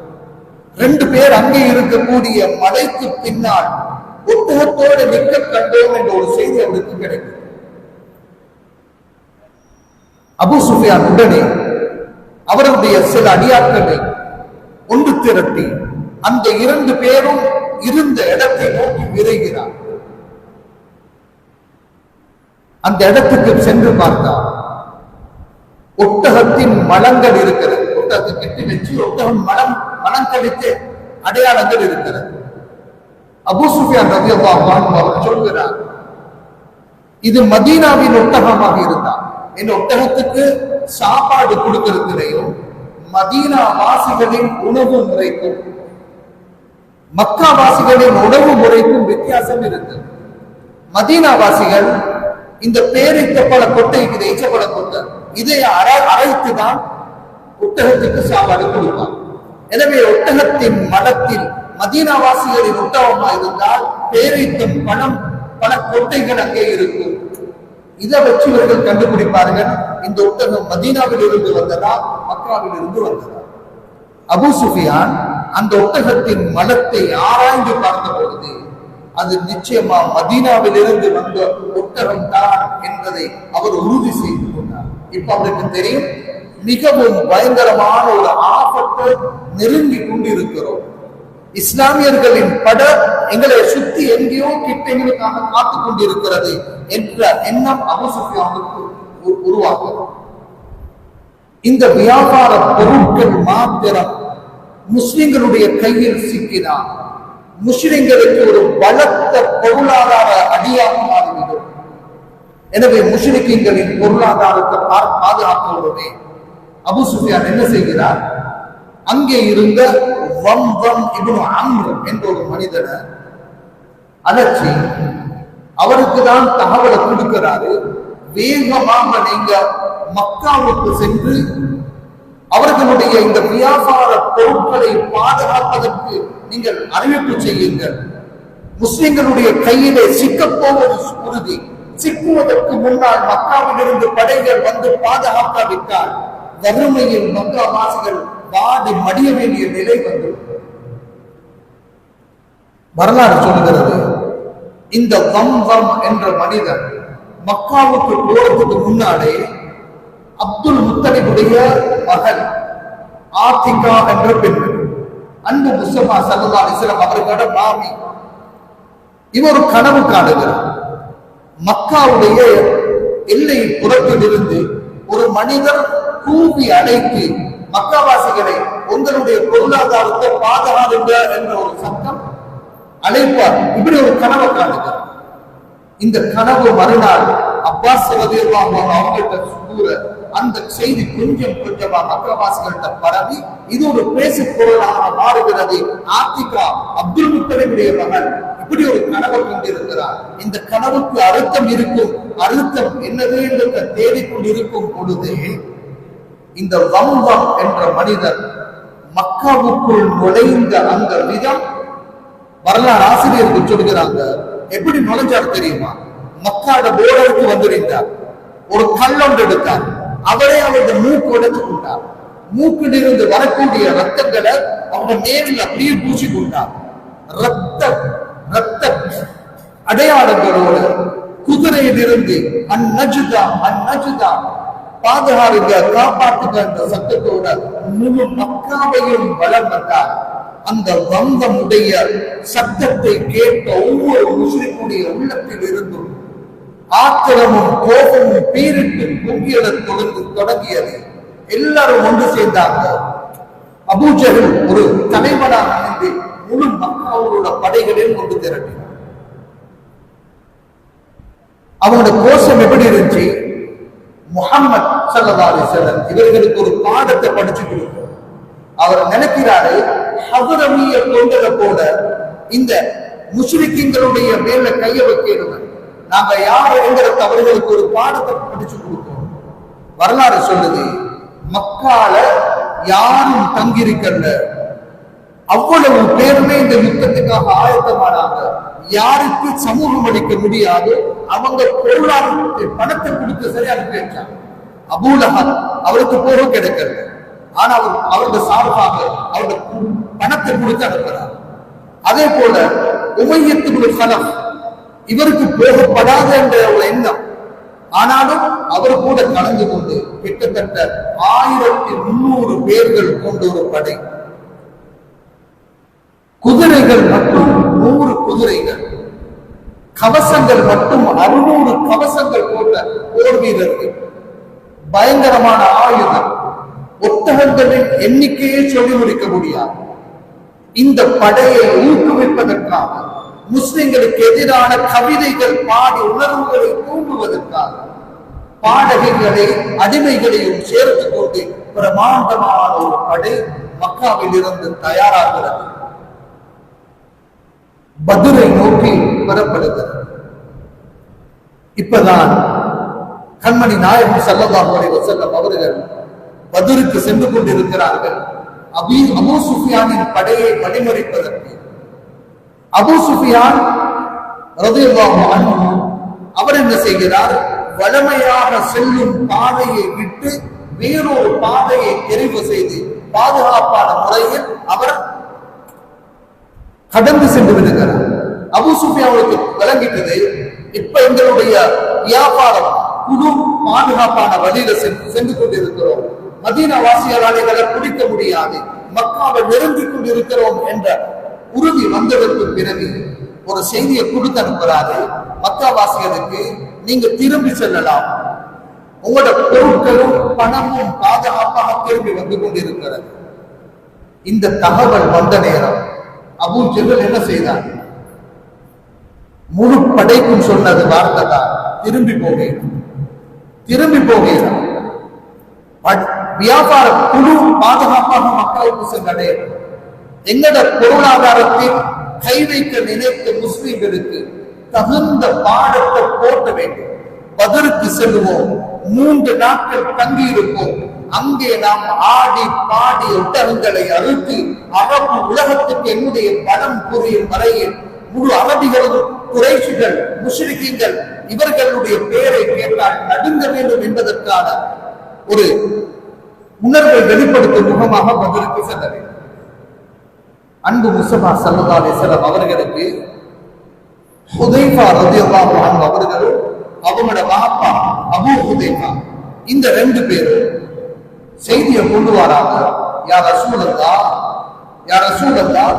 ரெண்டு பேர் அங்கே இருக்கக்கூடிய மலைக்கு பின்னால் ஒட்டகத்தோடு நிற்க கண்டோம் என்ற ஒரு செய்தி அவருக்கு கிடைக்கும். அபூ சுஃபியான் உடனே அவருடைய சில அடியாட்களை ஒன்று திரட்டி அந்த இரண்டு பேரும் இருந்த இடத்தை நோக்கி விரைகிறார். அந்த இடத்துக்கு சென்று பார்த்தார். ஒட்டகத்தின் மலங்கள் இருக்கிறது. ஒட்டகத்தை கட்டி வச்சு ஒட்டகம் மலம் கழித்து அடையாளங்கள் இருக்கிறது. அபூ சுஃபியான் ரலியல்லாஹு அன்ஹு அவர் சொல்கிறார், இது மதீனாவின் ஒட்டகமாக இருந்தார். இந்த ஒட்டகத்துக்கு சாப்பாடு கொடுக்கிறதுலையும் மதீனா வாசிகளின் உணவு முறைக்கும் மக்கா வாசிகளின் உணவு முறைக்கும் வித்தியாசம் இருந்தது. மதீனா வாசிகள் இந்த பேரித்த பல கொட்டை, இது எச்சப்பட கொட்டை, இதை அரைத்துதான் ஒட்டகத்துக்கு சாப்பாடு கொடுப்பார். எனவே ஒட்டகத்தின் மலத்தில் மதீனாவாசிகளின் ஒட்டகமா இருந்தால் பேரித்தம் பணம் பல கொட்டைகள் அங்கே இருக்கும். இதை வச்சு இவர்கள் கண்டுபிடிப்பார்கள், இந்த ஒட்டகம் மதீனாவில் இருந்து வந்ததா மக்காவில் இருந்து வந்ததா. அபூ சுஃபியான் அந்த ஒட்டகத்தின் மலத்தை ஆராய்ந்து பார்த்த பொழுது அது நிச்சயமா மதீனாவில் இருந்து வந்த ஒட்டகம் தான் என்பதை அவர் உறுதி செய்து கொண்டார். இப்ப அவருக்கு தெரியும், மிகவும் பயங்கரமான ஒரு ஆபத்தை நெருங்கி கொண்டிருக்கிறோம். இஸ்லாமியர்களின் பட எங்களை சுத்தி எங்கேயோ கிட்ட எங்களுக்காக காத்துக் கொண்டிருக்கிறது என்ற எண்ணம் அபூ சுஃபியானுக்கு உருவாகும். இந்த வியாபார பொருட்கள் மாத்திரம் முஸ்லிம்களுடைய கையில் சிக்கினார் முஸ்லிம்களுக்கு ஒரு பலத்த பொருளாதார அடியாக மாறிவிடும். எனவே முஸ்லிம்களின் பொருளாதாரத்தை பாதுகாப்போடுமே அபூ சுஃபியான் என்ன செய்கிறார்? அங்கே இருந்த வம்வம் இப்னு அம்ர் என்ற ஒரு மனிதனை அழைச்சி அவருக்கு தான் தகவலை கொடுக்கிறாரு. வேகமாக நீங்க மக்காவுக்கு சென்று அவர்களுடைய இந்த வியாபார பொருட்களை பாதுகாப்பதற்கு நீங்கள் அறிவிப்பு செய்யுங்கள். முஸ்லிம்களுடைய கையிலே சிக்கப்போவது உறுதி. சிக்குவதற்கு முன்னால் மக்காவில் இருந்து படைகள் வந்து பாதுகாக்காவிட்டால் வறுமையில் மக்கா வாசிகள் வாடி மடிய வேண்டிய நிலை வந்து வரலாறு சொல்லுகிறது. இந்த வம்வம் என்ற மனிதன் மக்காவுக்கு போறதுக்கு முன்னாலே அப்துல் முத்தலிபுடைய மகள் ஆத்திகா என்ற பெண், அன்பு முஸ்தபா ஸல்லல்லாஹு அலைஹி வஸல்லம் அவர்களோட மாமி, இவர் கனவு காணுகிறார். மக்காவுடைய எல்லை புறத்தில் இருந்து ஒரு மனிதர் கூவி அழைத்து மக்காவாசிகளை உங்களுடைய பொருளாதாரத்தை பாதுகாருங்க என்ற ஒரு சத்தம் அழைப்பார். இப்படி ஒரு கனவை காணுகிறார். இந்த கனவு மறுநாள் அப்பாஸ் ரலியல்லாஹு அன்ஹு அவங்கள்ட்ட கூற அந்த செய்தி கொஞ்சம் கொஞ்சமா மக்காவாசிகள்கிட்ட பரவி இது ஒரு பேசு பொருளாக மாறுகிறது. ஆத்திகா அப்துல் முத்தலிபுடைய மகன் இப்படி ஒரு கனவை கொண்டிருக்கிறார். இந்த கனவுக்கு அர்த்தம் இருக்கும். அர்த்தம் என்னது என்று தேடிக்கொண்டிருக்கும் பொழுது இந்த வம்வம் என்ற மனிதர் மக்காவுக்குள் நுழைந்த அந்த விதம் வரலாறு ஆசிரியர்கள் சொல்கிறாங்க. எப்படி நுழைஞ்சார் தெரியுமா? மக்காட போர்டருக்கு வந்திருந்தார். ஒரு கல்லொன்று எடுத்தார். அவரே அவரது மூக்கு உடைத்து கொண்டார். மூக்கில் இருந்து வரக்கூடிய ரத்தங்களை அவங்க நேரில் அப்படியே பூசி கொண்டார். ரத்த அடையாளங்களோடு குதிரையில் இருந்து அந்நஜுதா அந்நஜுதா பாதுகாருங்க காப்பாற்றுங்க என்ற சத்தத்தோட முழு மக்காவையும் வளம் வந்தார். அந்த வங்கமுடைய சத்தத்தை கேட்ட ஒவ்வொரு முஸ்லிமுடைய உள்ளத்தில் இருந்தும் ஆத்திரமும் கோபமும் பீரிட்டு பொங்கியத தொடங்கியது. எல்லாரும் ஒன்று சேர்ந்தாங்க. அபூ ஜஹல் ஒரு தலைவனாக இருந்து முழு மக்காவோட படைகளில் ஒன்று திரட்டினார். அவங்களோட கோஷம் எப்படி இருந்துச்சு? முஹம்மது ஸல்லல்லாஹு அலைஹி வஸல்லம் இவர்களுக்கு ஒரு பாடத்தை படிச்சு கொடுத்தார். அவர் நினைக்கிறாரு ஹதரமிய கொண்டதை போல இந்த முஸ்லிம்களுடைய மேல கைய வைக்கணும். நாங்க யார் என்கிறது அவர்களுக்கு ஒரு பாடத்தை படிச்சு கொடுத்தோம். வரலாறு சொல்லுது மக்கால யாரும் தங்கியிருக்கல. அவ்வளவு பேருமே இந்த யுத்தத்துக்காக ஆயத்தமானாங்க. யாருக்கு சமூகம் அளிக்க முடியாது அவங்க பொருளாதாரத்தை பணத்தை கொடுத்து சரியாக பேச்சாங்க. அபூ லஹப் அவருக்கு போரும் கிடைக்கல. ஆனா அவருடைய சார்பாக அவருடைய பணத்தை கொடுத்து அனுப்புறார். அதே போல உமையத் இப்னு கலஃப் இவருக்கு போகப்படாத என்ற ஒரு எண்ணம். ஆனாலும் அவர் கூட கலந்து கொண்டு கிட்டத்தட்ட 1300 பேர்கள் கொண்ட ஒரு படை, குதிரைகள் மட்டும் 100 குதிரைகள், கவசங்கள் மட்டும் 600 கவசங்கள் போட்ட போர் வீரர்கள், பயங்கரமான ஆயுதம், ஒட்டகங்களின் எண்ணிக்கையை சொல்லி முடிக்க முடியாது. இந்த படையை ஊக்குவிப்பதற்காக முஸ்லிம்களுக்கு எதிரான கவிதைகள் பாடி உணர்வுகளை தூண்டுவதற்காக பாடகைகளை அடிமைகளையும் சேர்த்துக் கொண்டு பிரமாண்டமான ஒரு படை மக்காவில் இருந்து தயாராகிறது. பத்ரை நோக்கி வரப்படுகிறது. இப்பதான் கண்மணி நாயகம் ஸல்லல்லாஹு அலைஹி வஸல்லம் அவர்கள் பத்ருக்கு சென்று கொண்டிருக்கிறார்கள். அபூ சுஃபியானின் படையை வழிமறிப்பதற்கு அபூ சுஃபியான் ரலியல்லாஹு அன்ஹு அவர் என்ன செய்கிறார்? வளமையாக செல்லும் பாதையை விட்டு வேறொரு பாதையை தெரிவு செய்து பாதுகாப்பான முறையில் அவர் கடந்து சென்று விடுகிறார். அபூ சுஃபியானுக்கு விளங்கிட்டது இப்ப எங்களுடைய வியாபாரம் குழு பாதுகாப்பான வழியில சென்று கொண்டிருக்கிறோம். மதீனா வாசியாளர்களை பிடிக்க முடியாது, மக்காவை நெருங்கிக் கொண்டிருக்கிறோம் என்ற உறுதி வந்ததற்கு பிறகு ஒரு செய்தியை கொடுத்து அனுப்புறாரு மக்காவாசிகளுக்கு, நீங்க திரும்பி செல்லலாம், உங்களோட பொருட்களும் பணமும் பாதுகாப்பாக திரும்பி வந்து கொண்டிருக்கிறது. இந்த தகவல் வந்த நேரம் அபூ ஜஹல் என்ன செய்தார்? முழு படைக்கும் சொன்னது வார்த்தை தான், திரும்பி போகிறார். திரும்பி போகிறார். வியாபார குழு பாதுகாப்பாக மக்களுக்கு சென்றடைய எங்கட பொருளாதாரத்தில் கை வைக்க நினைத்த முஸ்லிம்களுக்கு தகுந்த பாடத்தை போட்ட வேண்டும். பத்ருக்கு செல்லுவோம், 3 நாட்கள் தங்கி இருப்போம். அங்கே நாம் ஆடி பாடி ஒட்டகங்களை அறுத்து அரபு உலகத்துக்கு என்னுடைய பலம் புரியும் வரையில் முழு அரபிகளும் குறைஷிகள் முஷ்ரிக்கீன்கள் இவர்களுடைய பெயரை கேட்டால் நடுங்க வேண்டும் என்பதற்கான ஒரு உணர்வை வெளிப்படுத்தும் முகமாக பத்ருக்கு செல்ல வேண்டும். அன்பு முஸ்தபா ஸல்லல்லாஹு அலைஹி வஸல்லம் அவர்களுக்கு ஹுதைஃபா ரலியல்லாஹு அன்ஹு அவர்கள், அவங்களோட வாப்பா அபூ ஹுதைஃபா, இந்த 2 பேரும் செய்தியை கொண்டு வராங்க. யா ரசூலல்லாஹ், யா ரசூலல்லாஹ்,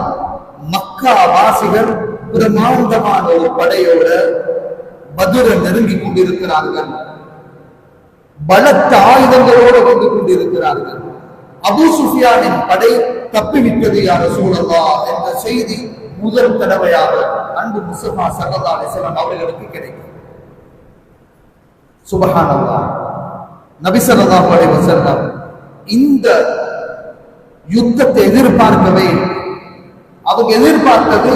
மக்கா வாசிகள் பிரமாண்டமான ஒரு படையோட பத்ரை நெருங்கி கொண்டிருக்கிறார்கள், பலத்த ஆயுதங்களோடு வந்து கொண்டிருக்கிறார்கள். அபூ சுஃபியானின் படை தப்பிவிட்டது யா ரசூலல்லாஹ் என்ற செய்தி முதல் தடவையாக அன்பு முஸ்தபா ஸல்லல்லாஹு அலைஹி வஸல்லம் அவர்களுக்கு கிடைக்கும். சுப்ஹானல்லாஹ். நபி ஸல்லல்லாஹு அலைஹி வஸல்லம் இந்த யுத்தத்தை எதிர்பார்க்கவே, அவங்க எதிர்பார்த்தது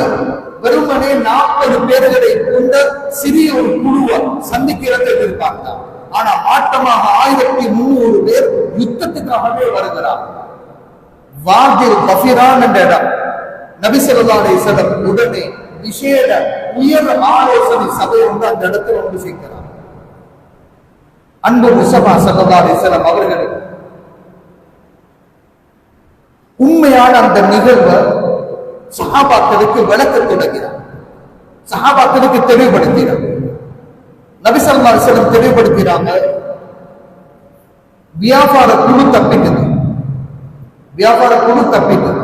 வெறுமனே 40 பேர்களை கொண்ட சிறிய ஒரு குழுவை சந்திக்கிறதை எதிர்பார்த்தார். ஆனா மாற்றமாக 1300 பேர் யுத்தத்துக்காகவே வருகிறார். வாதில் கஃபிரான் என்ற இடம் நபி ஸல்லல்லாஹு அலைஹி வஸல்லம் உடனே விசேட உயர் ஆலோசனை சபை ஒன்று அந்த இடத்துல வந்து சேர்க்கிறார். அன்பு முஸ்தபா ஸல்லல்லாஹு அலைஹி வஸல்லம் அவர்களுக்கு உண்மையான அந்த நிகழ்வை சஹாபாக்களுக்கு விளக்க தொடங்கினார், சஹாபாக்களுக்கு தெளிவுபடுத்தினார். நபி ஸல்லல்லாஹு அலைஹி வஸல்லம் தெளிவுபடுத்தினாங்க, வியாபார குழு தப்பிட்டது, வியாபார குழு தப்பிட்டது.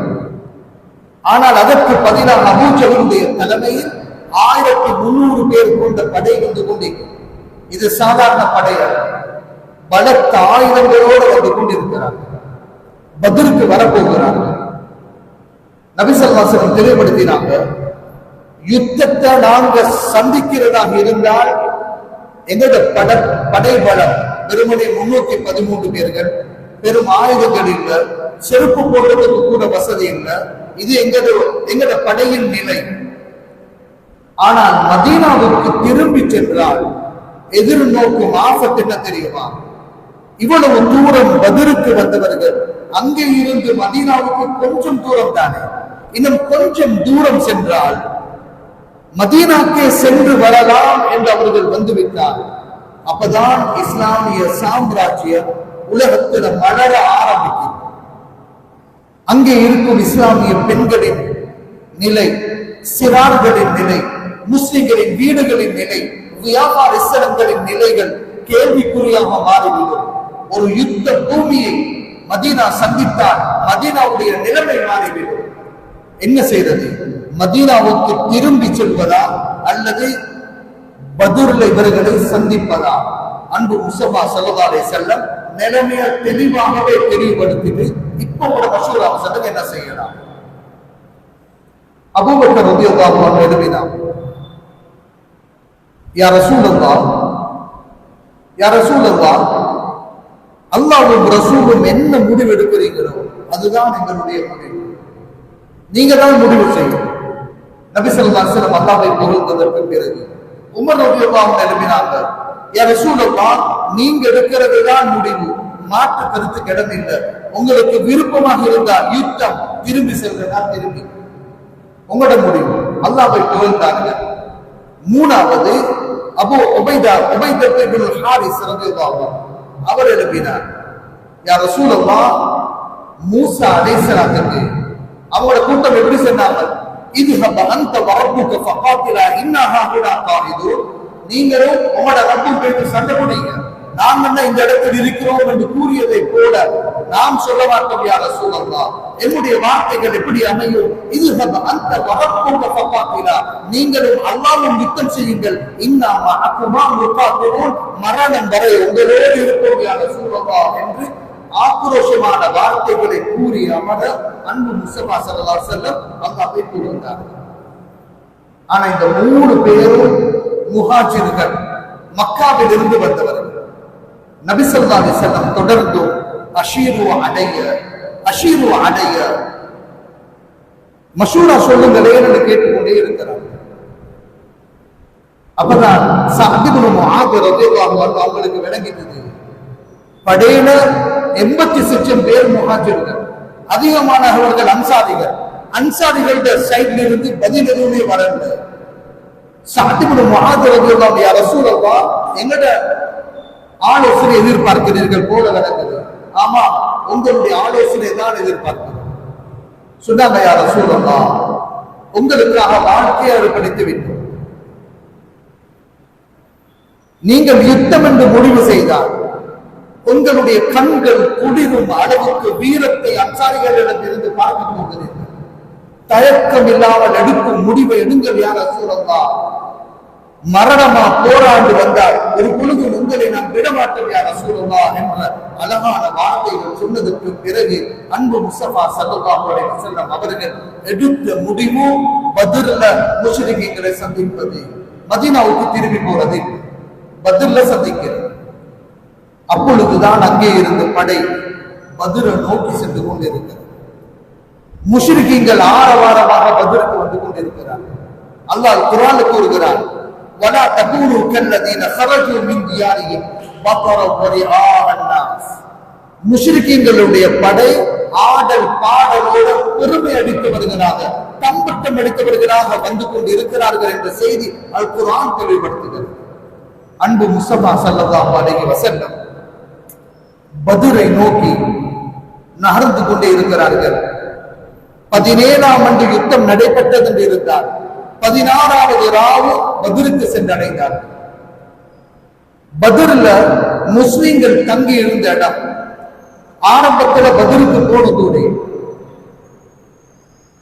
ஆனால் அதற்கு பதிலாக அபூ ஜஹலுடைய தலைமையில் 1300 பேர் கொண்ட படை வந்து கொண்டிருக்கிறது. இது சாதாரண படை அல்ல, பலத்த ஆயுதங்களோடு வந்து கொண்டிருக்கிறார்கள். பத்ருக்கு வரப்போகிறார்கள். நபி ஸல்லல்லாஹு அலைஹி வஸல்லம் தெளிவுபடுத்தினாங்க, யுத்தத்தை நாங்க சந்திக்கிறதாக இருந்தால் எங்களோட படை பலம் வெறுமனே 313 பேர்கள், பெரும் ஆயுதங்கள் இல்ல, செருப்பு போடுறதுக்கு கூட வசதி இல்லை. இது எங்களோட படையின் நிலை. ஆனால் மதீனாவுக்கு திரும்பி சென்றால் எதிர்நோக்கும் ஆபத்து என்ன தெரியுமா? இவ்வளவு தூரம் பத்ருக்கு வந்தவர்கள் அங்கே இருந்து மதீனாவுக்கு கொஞ்சம் தூரம் தானே, இன்னும் கொஞ்சம் தூரம் சென்றால் மதீனாக்கே சென்று வரலாம் என்று அவர்கள் வந்துவிட்டார். அப்பதான் இஸ்லாமிய சாம்ராஜ்யம் உலகத்தில் மலர ஆரம்பிக்கும். அங்கே இருக்கும் இஸ்லாமிய பெண்களின் நிலை, சிறார்களின் நிலை, முஸ்லிம்களின் வீடுகளின் நிலை, வியாபார ஸ்தலங்களின் நிலைகள் கேள்விக்குறியாக மாறிவிடும். ஒரு யுத்த பூமியை மதீனா சந்தித்தால் மதீனாவுடைய நிலைமை மாறிவிடும். என்ன செய்வது? மதீனாவுக்கு திரும்பி செல்வதா அல்லது பத்ர்ல இவர்களை சந்திப்பதா? அன்பு முஸ்தபா ஸல்லல்லாஹு அலைஹி வஸல்லம் நிலைமையை தெளிவாகவே தெளிவுபடுத்திட்டு இப்ப ஒரு மஷூரா சொல்லுங்க, என்ன செய்யலாம்? அபூபக்கர் ரலியல்லாஹு அன்ஹு எழுதினார், யா ரசூலல்லாஹ், யா ரசூலல்லாஹ், அல்லாஹ்வும் ரசூலும் என்ன முடிவு எடுக்கிறீங்களோ அதுதான் எங்களுடைய முடிவு, நீங்க தான் முடிவு செய்யணும். நபி ஸல்லல்லாஹு அலைஹி வஸல்லம் அல்லாஹ்வை புகழ்ந்ததற்கு பிறகு உமர் ரலியல்லாஹு அன்ஹு எழுதினாங்க, யா ரசூலல்லாஹ், நீங்க எடுக்கிறது தான் முடிவு, மாற்று கருத்துக்கு இடம் இல்லை. உங்களுக்கு விருப்பமாக இருந்தால் யுத்தம், திரும்பி செல்றதா திரும்பி, உங்களோட முடிவு. அல்லாஹ்வை புகழ்ந்தாங்க. மூணாவது அபூ உபைதா இப்னு ஹாரிஸ் ரலியல்லாஹு அன்ஹு அவர் எழுப்பினார், யா ரசூலல்லாஹ், மூசா அலைஹிஸ்ஸலாத்துக்கு அவங்களோட கூட்டம் எப்படி சொன்னாங்க? இத்ஹப் அன்த வரப்புக ஃபகாத்திலா இன்னா ஹாஹுனா காயிதூன், நீங்களும் உங்களோட ரப்பும் போயிட்டு சண்டை போடுங்க, நாம் என்ன இந்த இடத்தில் இருக்கிறோம் என்று கூறியதை போல நாம் சொல்ல மாட்டோம் யா ரசூலல்லாஹ். என்னுடைய வார்த்தைகள் எப்படி அமையும்? இது அந்த வரப்போங்க பப்பாத்தினா, நீங்களும் அல்லாஹ்வும் யுத்தம் செய்யுங்கள், இன்னா மஅகுமா முகாத்திலூன், மரணம் வரை உங்களோடு இருப்போம் யா ரசூலல்லாஹ் என்று ஆக்ரோஷமான வார்த்தைகளை கூறி அமர அன்பு முஸ்தபா ஸல்லல்லாஹு அலைஹி வஸல்லம் அல்லாஹ்வை கூறுகிறார். ஆனா இந்த 3 பேரும் முஹாஜிர்கள், மக்காவில் இருந்து வந்தவர்கள். நபி ஸல்லல்லாஹு அலைஹி வஸல்லம் தொடர்ந்து அஷீரு அலைய மஷூரா சொல்லுங்களே என்று கேட்டுக்கொண்டே இருக்கிறார். அப்பதான் சஅத் இப்னு முஆத் ரலியல்லாஹு அன்ஹு அவங்களுக்கு விளங்கிட்டது, படையில 80,000 பேர் முஹாஜிர்கள், அதிகமானவர்கள் அன்சாரிகள். அன்சாரிகளோட சைட்ல இருந்து பதில் எதுவுமே வரல. சஅத் இப்னு முஆத் ரலியல்லாஹு அன்ஹு, யா ரசூலல்லாஹ், எங்கட ஆலோசனை எதிர்பார்க்கிறீர்கள் போல நடக்குது. ஆமா, உங்களுடைய ஆலோசனை தான் எதிர்பார்க்கிறோம். சொன்னாங்க, யா ரசூலல்லாஹ், உங்களுக்காக வாழ்க்கையை அர்ப்பணித்து விட்டோம். நீங்கள் யுத்தம் என்று முடிவு செய்தால் உங்களுடைய கண்கள் குளிரும் அளவுக்கு வீரத்தை அன்சாரிகளிடம் இருந்து பார்க்க போகிறீர்கள். தயக்கம் இல்லாமல் எடுக்கும் முடிவை எடுங்கள் யா ரசூலல்லாஹ். மரணமா போராண்டு வந்தால் ஒரு பொழுது உங்களை நாம் விடமாட்டோம் யா ரசூலல்லாஹ் என்ற அழகான வார்த்தைகள் சொன்னதற்கு பிறகு அன்பு முஸ்தபா ஸல்லல்லாஹு அலைஹி வஸல்லம் அவர்கள் எடுத்த முடிவு பத்ர்ல முஷ்ரிக்கீன்களை சந்திப்பது, மதீனாவுக்கு திரும்பி போறது, பத்ர்ல சந்திக்கிறது. அப்பொழுதுதான் அங்கே இருந்து படை பத்ரை நோக்கி சென்று கொண்டிருக்கிறது. முஷ்ரிக்கீன்கள் ஆரவாரமாக பத்ருக்கு வந்து கொண்டிருக்கிறார்கள். அல்லாஹ் குர்ஆன்ல கூறுகிறார், வலா தகூனு கல்லதீன ஸரஜு மின் தியாரிஹிம் பத்ரா வரிஆ அன்னாஸ். முஷ்ரிக்கீன்களுடைய படை ஆடல் பாடலோடு பெருமை அடித்து வருகிறார்கள், தம்பட்டம் அடித்து வருகிறார்கள், வந்து கொண்டு இருக்கிறார்கள் என்ற செய்தி அல் குர்ஆன் தெளிவுபடுத்துகிறது. அன்பு முஸ்தபா ஸல்லல்லாஹு அலைஹி வஸல்லம் பத்ரை நோக்கி நகர்ந்து கொண்டே இருக்கிறார்கள். 17ஆம் ஆண்டு யுத்தம் நடைபெற்றது என்று இருந்தார். 16வது ராவு பத்ருக்கு சென்றடைந்தார். பத்ர்ல முஸ்லிம்கள் தங்கி இருந்த இடம். ஆரம்பத்தில் பத்ருக்கு போனதோடு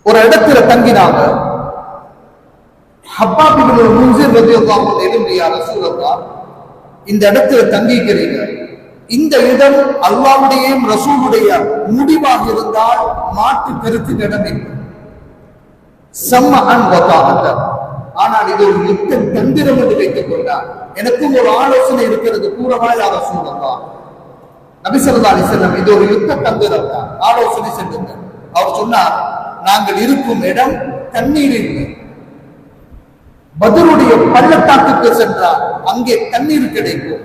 ஒரு இடத்துல தங்கினாங்க. ஹப்பாப் இப்னு முன்ஸிர் ரலியல்லாஹு அன்ஹு எழும்பி, யா ரசூலல்லாஹ், இந்த இடத்துல தங்கிக்கிறீங்க, இந்த இடம் அல்லாஹ்வுடைய ரசூலுடைய முடிவாக இருந்தால் மாற்று கருத்து இடமில்லை. சம்மஅன் வ தாஅத்தன். ஆனால் இது ஒரு யுத்த தந்திரம் என்று வைத்துக் கொண்டார். எனக்கும் ஒரு ஆலோசனை இருக்கிறது, கூறவா யா ரசூலல்லாஹ். நபி ஸல்லல்லாஹு அலைஹி வஸல்லம், இது ஒரு யுத்த தந்திரம் தான், ஆலோசனை செல்லுங்க. அவர் சொன்னார், நாங்கள் இருக்கும் இடம் தண்ணீர் இல்லை. பத்ருடைய பள்ளத்தாக்குக்கு சென்றால் அங்கே தண்ணீர் கிடைக்கும்.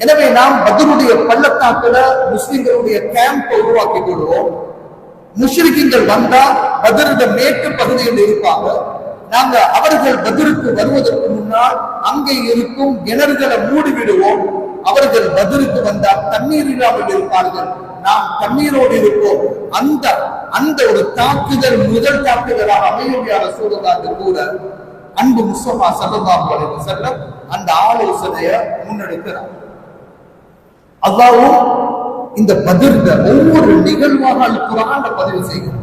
எனவே நாம் பத்ருடைய பள்ளத்தாக்குல முஸ்லிம்களுடைய கேம்பை உருவாக்கி கொள்வோம். முஷ்ரிக்கீன்கள் வந்தா பத்ருடைய மேற்கு பகுதியில் இருப்பாங்க. நாங்க அவர்கள் பத்ருக்கு வருவதற்கு முன்னால் அங்கே இருக்கும் கிணறுகளை மூடிவிடுவோம். அவர்கள் பத்ருக்கு வந்தால் தண்ணீர் இல்லாமல் இருப்பார்கள், நாம் தண்ணீரோடு இருப்போம். அந்த ஒரு தாக்குதல் முதல் தாக்குதலாக அமையும் யா ரசூலல்லாஹ் என்று கூட அன்பு முஸ்தபா ஸல்லல்லாஹு அலைஹி வஸல்லம் அந்த ஆலோசனையை முன்னெடுக்கிறார். அல்லாஹ்வும் இந்த பத்ர்ல ஒவ்வொரு நிகழ்வாக அல் குர்ஆன்ல பதிவு செய்கிறார்.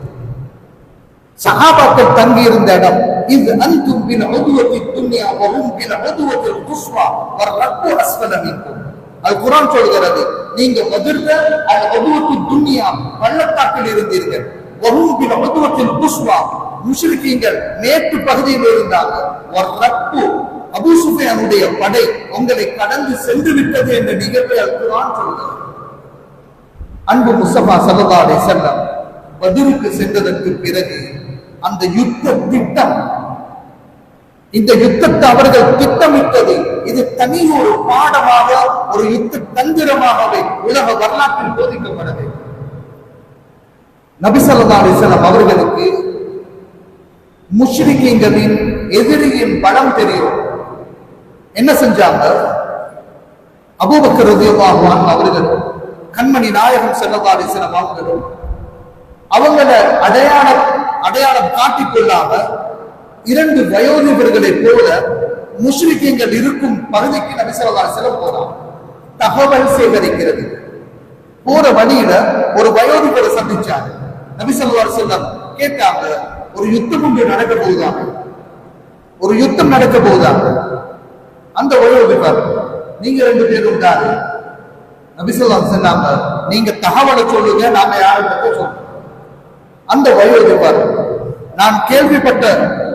சஹாபாக்கள் தங்கி இருந்த இடம், இது அன்தும் பில் உதுவத்தி துன்யா வ ஹும் பில் உதுவத்தில் குஸ்வா வர்ரப்பு அஸ்ஃபல மின்கும். அல் குர்ஆன் சொல்கிறது, நீங்க பத்ர்ல அல் உதுவத்தி துன்யா பள்ளத்தாக்கில் இருந்தீர்கள், வ ஹும் பில் உதுவத்தில் குஸ்வா முஷ்ரிக்கீன்கள் மேற்கு பகுதியில் இருந்தாங்க, வர்ரப்பு அபூ சுஃபியானுடைய படை உங்களை கடந்து சென்று விட்டது என்ற நிகழ்வை அல் குர்ஆன் சொல்கிறது. அன்பு முஸ்தபா ஸல்லல்லாஹு அலைஹி வஸல்லம் பத்ருக்கு சென்றதற்கு பிறகு அந்த யுத்த திட்டம், இந்த யுத்தத்தை அவர்கள் திட்டமிட்டது, இது தனி ஒரு பாடமாக, ஒரு யுத்த தந்திரமாகவே உலக வரலாற்றில் போதிக்கப்பட வேண்டும். நபி ஸல்லல்லாஹு அலைஹி வஸல்லம் அவர்களுக்கு முஷ்ரிக்கீன்களின் எதிரியின் பலம் தெரியும். என்ன செஞ்சாங்க? அபூபக்கர் ரலியல்லாஹு அன்ஹு அவர்கள், கண்மணி நாயகம் ஸல்லல்லாஹு அலைஹி வஸல்லம் அவர்களும் அவங்கள அடையாளம் காட்டிக் கொள்ளாம 2 வயோதிபர்களை போல முஷ்ரிக்கீன்கள் இருக்கும் பகுதிக்கு நபி ஸல்லல்லாஹு அலைஹி வஸல்லம் போறாங்க. தகவல் சேகரிக்கிறது. போற வழியில ஒரு வயோதிபரை சந்திச்சாங்க. நபி ஸல்லல்லாஹு அலைஹி வஸல்லம் கேட்டாங்க, ஒரு யுத்தம் ஒன்று நடக்க போகுதா, ஒரு யுத்தம் நடக்க போகுதா? அந்த வயோதிபர், நீங்க 2 பேரும் தான். நபி ஸல்லல்லாஹு அலைஹி வஸல்லம், நீங்க தகவலை சொல்லுங்க, நாம யாருன்னு சொல்றோம். அந்த வயோதிபர், நான் கேள்விப்பட்ட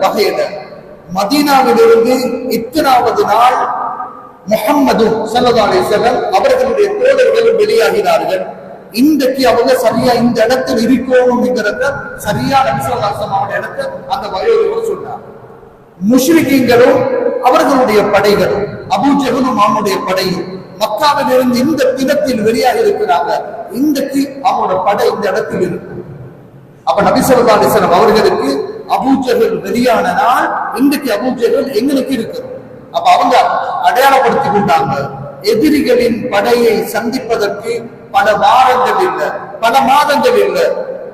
வகையில மதீனாவிலிருந்து இத்தனாவது நாள் முஹம்மது ஸல்லல்லாஹு அலைஹி வஸல்லம் அவர்களுடைய தோழர்களும் வெளியாகிறார்கள். இன்றைக்கு அவங்க சரியா இந்த இடத்தில் இருக்கணும் என்கிறத சரியா நபி ஸல்லல்லாஹு அலைஹி வஸல்லம் அவருடைய இடத்தை அந்த வயோதிபர் சொன்னார். முஷ்ரிக்கீங்களும் அவர்களுடைய படைகளும் அபூ ஜஹலும் அவனுடைய படையும் மக்காவில் இருந்து இந்த தினத்தில் வெளியாக இருக்கிறாங்க. இன்றைக்கு அவனோட படை இந்த இடத்தில் இருக்கு. அப்ப நபி ஸல்லல்லாஹு அலைஹி வஸல்லம் அவர்களுக்கு அபூ ஜஹல் வெளியான நாள் இன்றைக்கு அபூ ஜஹல் எங்களுக்கு இருக்கு. அப்ப அவங்க அடையாளப்படுத்தி கொண்டாங்க, எதிரிகளின் படையை சந்திப்பதற்கு பல வாரங்கள் இல்ல, பல மாதங்கள் இல்ல,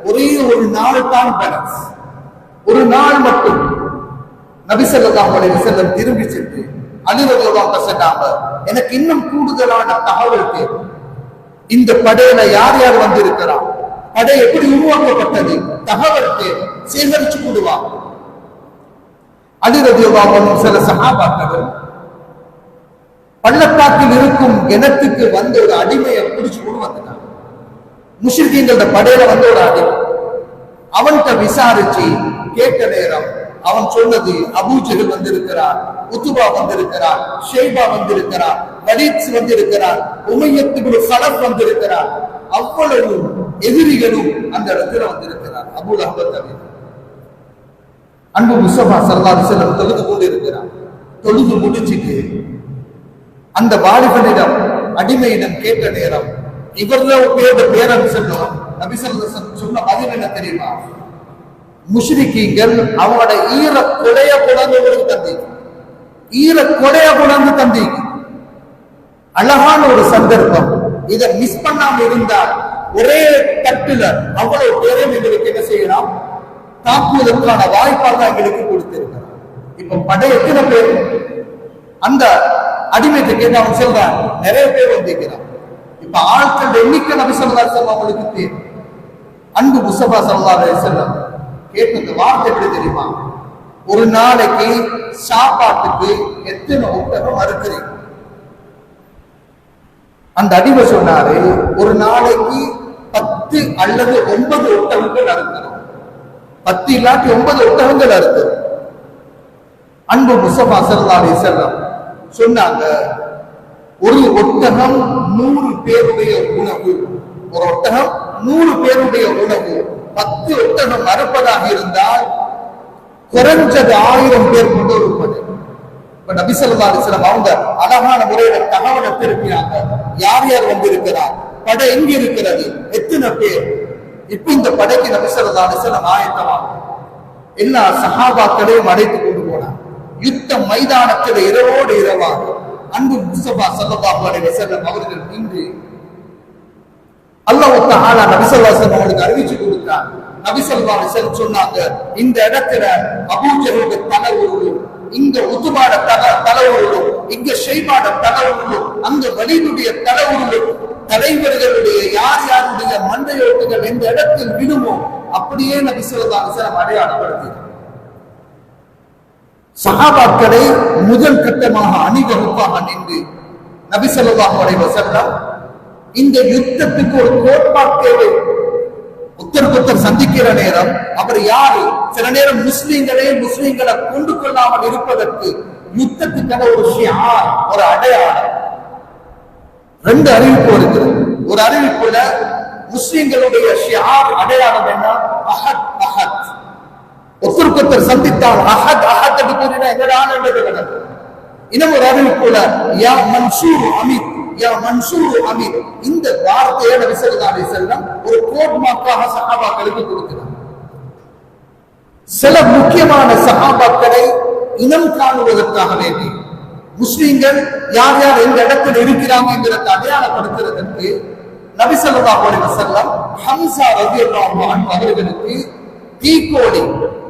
ஒரே ஒரு நாள் தான் பேலன்ஸ். ஒரு நாள் மட்டும் நபி ஸல்லல்லாஹு அலைஹி வஸல்லம் திரும்பி சென்று அலி ரலியல்லாஹு அன்ஹு சொன்னாங்க, எனக்கு இன்னும் கூடுதலான தகவல் தேவை. இந்த படையில யார் யார் வந்திருக்கிறார், படை எப்படி உருவாக்கப்பட்டது, தகவல் தேவை, சேகரிச்சு கொடுவாங்க. அலி ரலியல்லாஹு அன்ஹு சில சஹாபாக்கள் பள்ளத்தாக்கில் இருக்கும் கிணத்துக்கு வந்த ஒரு அடிமையை பிடிச்சு கொண்டு வந்துட்டாங்க. முஷ்ரிக்கீங்களோட படையில வந்த ஒரு அடிமை. அவன்கிட்ட விசாரிச்சு கேட்ட நேரம் அவன் சொன்னது, அபூ ஜஹல் வந்திருக்கிறார், உத்பா வந்திருக்கிறார், ஷைபா வந்திருக்கிறார், வலீத் வந்திருக்கிறார், உமையத் இப்னு ஸலஃப் வந்திருக்கிறார். அவ்வளவு எதிரிகளும் அந்த இடத்துல வந்திருக்கிறார். அபூ லஹப் தவிர அன்பு முஸ்தபா ஸல்லல்லாஹு அலைஹி வஸல்லம் தொழுது கொண்டு இருக்கிறார். தொழுது முடிச்சிட்டு அந்த வாலிபனிடம் அடிமையிடம் கேட்ட நேரம் இவர்களோட பேரன் சொன்னோம். நபி ஸல்லல்லாஹு அலைஹி வஸல்லம் சொன்ன பதில் என்ன தெரியுமா? முஷ்ரிக்கீங்கள் அவனோட ஈர கொடைய குணந்து தந்தீங்க, ஈர கொடைய குணந்து தந்தீங்க. அழகான ஒரு சந்தர்ப்பம். இதை மிஸ் பண்ணாம இருந்தால் ஒரே தட்டுல அவ்வளவு பேரையும் எங்களுக்கு என்ன செய்யலாம், தாக்குவதற்கான வாய்ப்பாக எங்களுக்கு கொடுத்திருக்கிறார். இப்ப படை எத்தனை பேர்? அந்த அடிமையை கேட்டு அவன் சொல்றான், நிறைய பேர் வந்திருக்கிறான். இப்ப ஆட்கள் எண்ணிக்கை நபி ஸல்லல்லாஹு அலைஹி வஸல்லம் அவங்களுக்கு தேவை. அன்பு முஸ்தபா ஸல்லல்லாஹு அலைஹி வஸல்லம் கேட்ட வார்த்தை எப்படி தெரியுமா? ஒரு நாளைக்கு சாப்பாட்டுக்கு எத்தனை ஒட்டகம் அறுக்கிறீங்க? அந்த அடிமை சொன்னாரு, ஒரு நாளைக்கு 10 அல்லது 9 ஒட்டகங்கள் அறுக்கிறோம். 10 இல்லாட்டி 9 ஒட்டகங்கள் அறுக்கிறோம். அன்பு முஸ்தபா ஸல்லல்லாஹு அலைஹி வஸல்லம் சொன்னாங்க, ஒரு ஒட்டகம் 100 பேருடைய உணவு. ஒரு ஒட்டகம் 100 பேருடைய உணவு. 10 ஒட்டகம் அறுப்பதாக இருந்தால் குறைஞ்சது 1000 பேர் கொண்டு வருவது. இப்ப நபி ஸல்லல்லாஹு அலைஹி வஸல்லம் அவங்க அழகான முறையில தகவலை திருப்பினாங்க. யார் யார் வந்திருக்கிறார், படை எங்க இருக்கிறது, எத்தனை பேர். இப்ப இந்த படைக்கு நபி ஸல்லல்லாஹு அலைஹி வஸல்லம் ஆயத்தமாக எல்லா சஹாபாக்களையும் அழைத்து கொண்டு போனார். யுத்த மைதானத்தில் இரவோடு இரவாக அன்பு முஸ்தபா ஸல்லல்லாஹு அலைஹி வஸல்லம் அவர்கள் இன்று அல்லாஹ் தஆலா நபி ஸல்லல்லாஹு அலைஹி வஸல்லம் அவங்களுக்கு அறிவிச்சு கொடுத்தார். நபி ஸல்லல்லாஹு அலைஹி வஸல்லம் சொன்னாங்க, இந்த இடத்துல அபூ ஜஹலுடைய தலை உருளும், இங்க உத்பாட தலை உருளும், இங்க ஷைபாட தலை உருளும், அங்க வலீதுடைய தலை உருளும். தலைவர்களுடைய யார் யாருடைய மண்டையோட்டுகள் எந்த இடத்தில் விடுமோ அப்படியே நபி ஸல்லல்லாஹு அலைஹி வஸல்லம் அடையாளப்படுத்தினார். சஹாபாக்களை முதல் கட்டமாக அணிவகுப்பாக நின்று நபி ஸல்லல்லாஹு அலைஹி வஸல்லம் இந்த யுத்தத்துக்கு ஒரு கோட்பாடு தேவை. ஒருத்தர் சந்திக்கிற நேரம் அவர் யாரு? சில நேரம் முஸ்லிம்களை கொண்டு கொள்ளாமல் இருப்பதற்கு யுத்தத்துக்கான ஒரு ஷிஆர், ஒரு அடையாளம். 2 அறிவிப்பு இருக்கிறது. ஒரு அறிவிப்புல முஸ்லிம்களுடைய ஷிஆர் அடையாளம் என்ன? அஹத் அஹத். ஒருத்தர் சந்தித்தால் அஹத் அஹத் என்று கூறினா என்னடான நடக்கும். இன்னும் ஒரு அறிவிப்புல யா மன்சூர் அமீத், யா மன்சூர் அமீத். இந்த வார்த்தையை நபி ஸல்லல்லாஹு அலைஹி வஸல்லம் ஒரு கோட்மாக்காக சஹாபாக்களுக்கு கொடுக்கிறார். சில முக்கியமான சஹாபாக்களை இனம் காணுவதற்காக வேண்டி முஸ்லிம்கள் யார் யார் எந்த இடத்தில் இருக்கிறாங்க என்கிறத அடையாளப்படுத்துவதற்கு நபி ஸல்லல்லாஹு அலைஹி வஸல்லம் ஹம்ஸா ரலியல்லாஹு அன்ஹு அவர்களுக்கு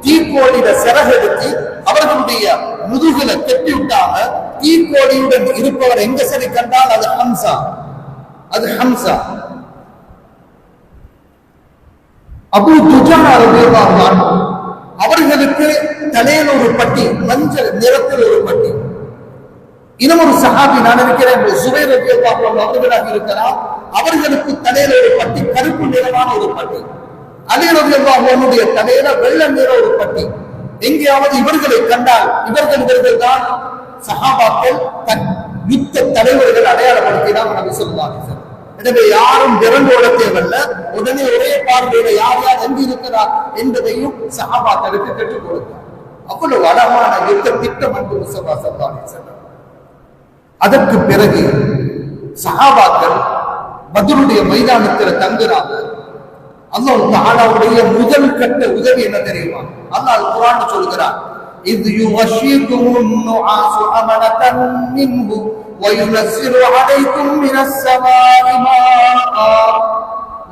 தீக்கோளிட சிறகெடுத்து அவர்களுடைய முதுகுல கட்டி விட்டாங்க. தீக்கோடியுடன் இருப்பவர் எங்க சரி கண்டால் அது ஹம்சா, அது ஹம்சா. அபூ துஜானா ரலியல்லாஹு அன்ஹு அவர்களுக்கு தலையில ஒரு பட்டி, மஞ்சள் நிறத்தில் ஒரு பட்டி. இன்னும் ஒரு சஹாபி, நான் நினைக்கிறேன் சுபைர் ரலியல்லாஹு அன்ஹு அவர்களாக இருக்கலாம், அவர்களுக்கு தலையில ஒரு பட்டி, கருப்பு நிறமான ஒரு பட்டி. அலி ரலியல்லாஹு அன்ஹுடைய தலையில வெள்ளை நிற ஒரு பட்டி. எங்கேயாவது இவர்களை கண்டால் இவர்கள் தான் சஹாபாக்கள், யுத்த தலைவர்கள் அடையாளப்படுத்தினார் நபி ஸல்லல்லாஹு அலைஹி வஸல்லம். எனவே யாரும் விரண்டோட தேவையில்ல, உடனே ஒரே பார்வையில யார் யார் எங்கு இருக்கிறார் என்பதையும் சஹாபாக்களுக்கு கற்றுக் கொடுத்தார். அவ்வளவு அழகான யுத்த திட்டம் அன்பு முஸ்தபா ஸல்லல்லாஹு அலைஹி வஸல்லம். அதற்கு பிறகு சஹாபாக்கள் பத்ருடைய மைதானத்தில் தங்குறாங்க. அல்லாஹ் தஆலாவுடைய முதல் கட்ட உதவி என்ன தெரியுமா? அல்லாஹ் குர்ஆன்ல சொல்கிறார், إذ يغشيكم النعاس أمنة منه وينزل عليكم من السماء ماء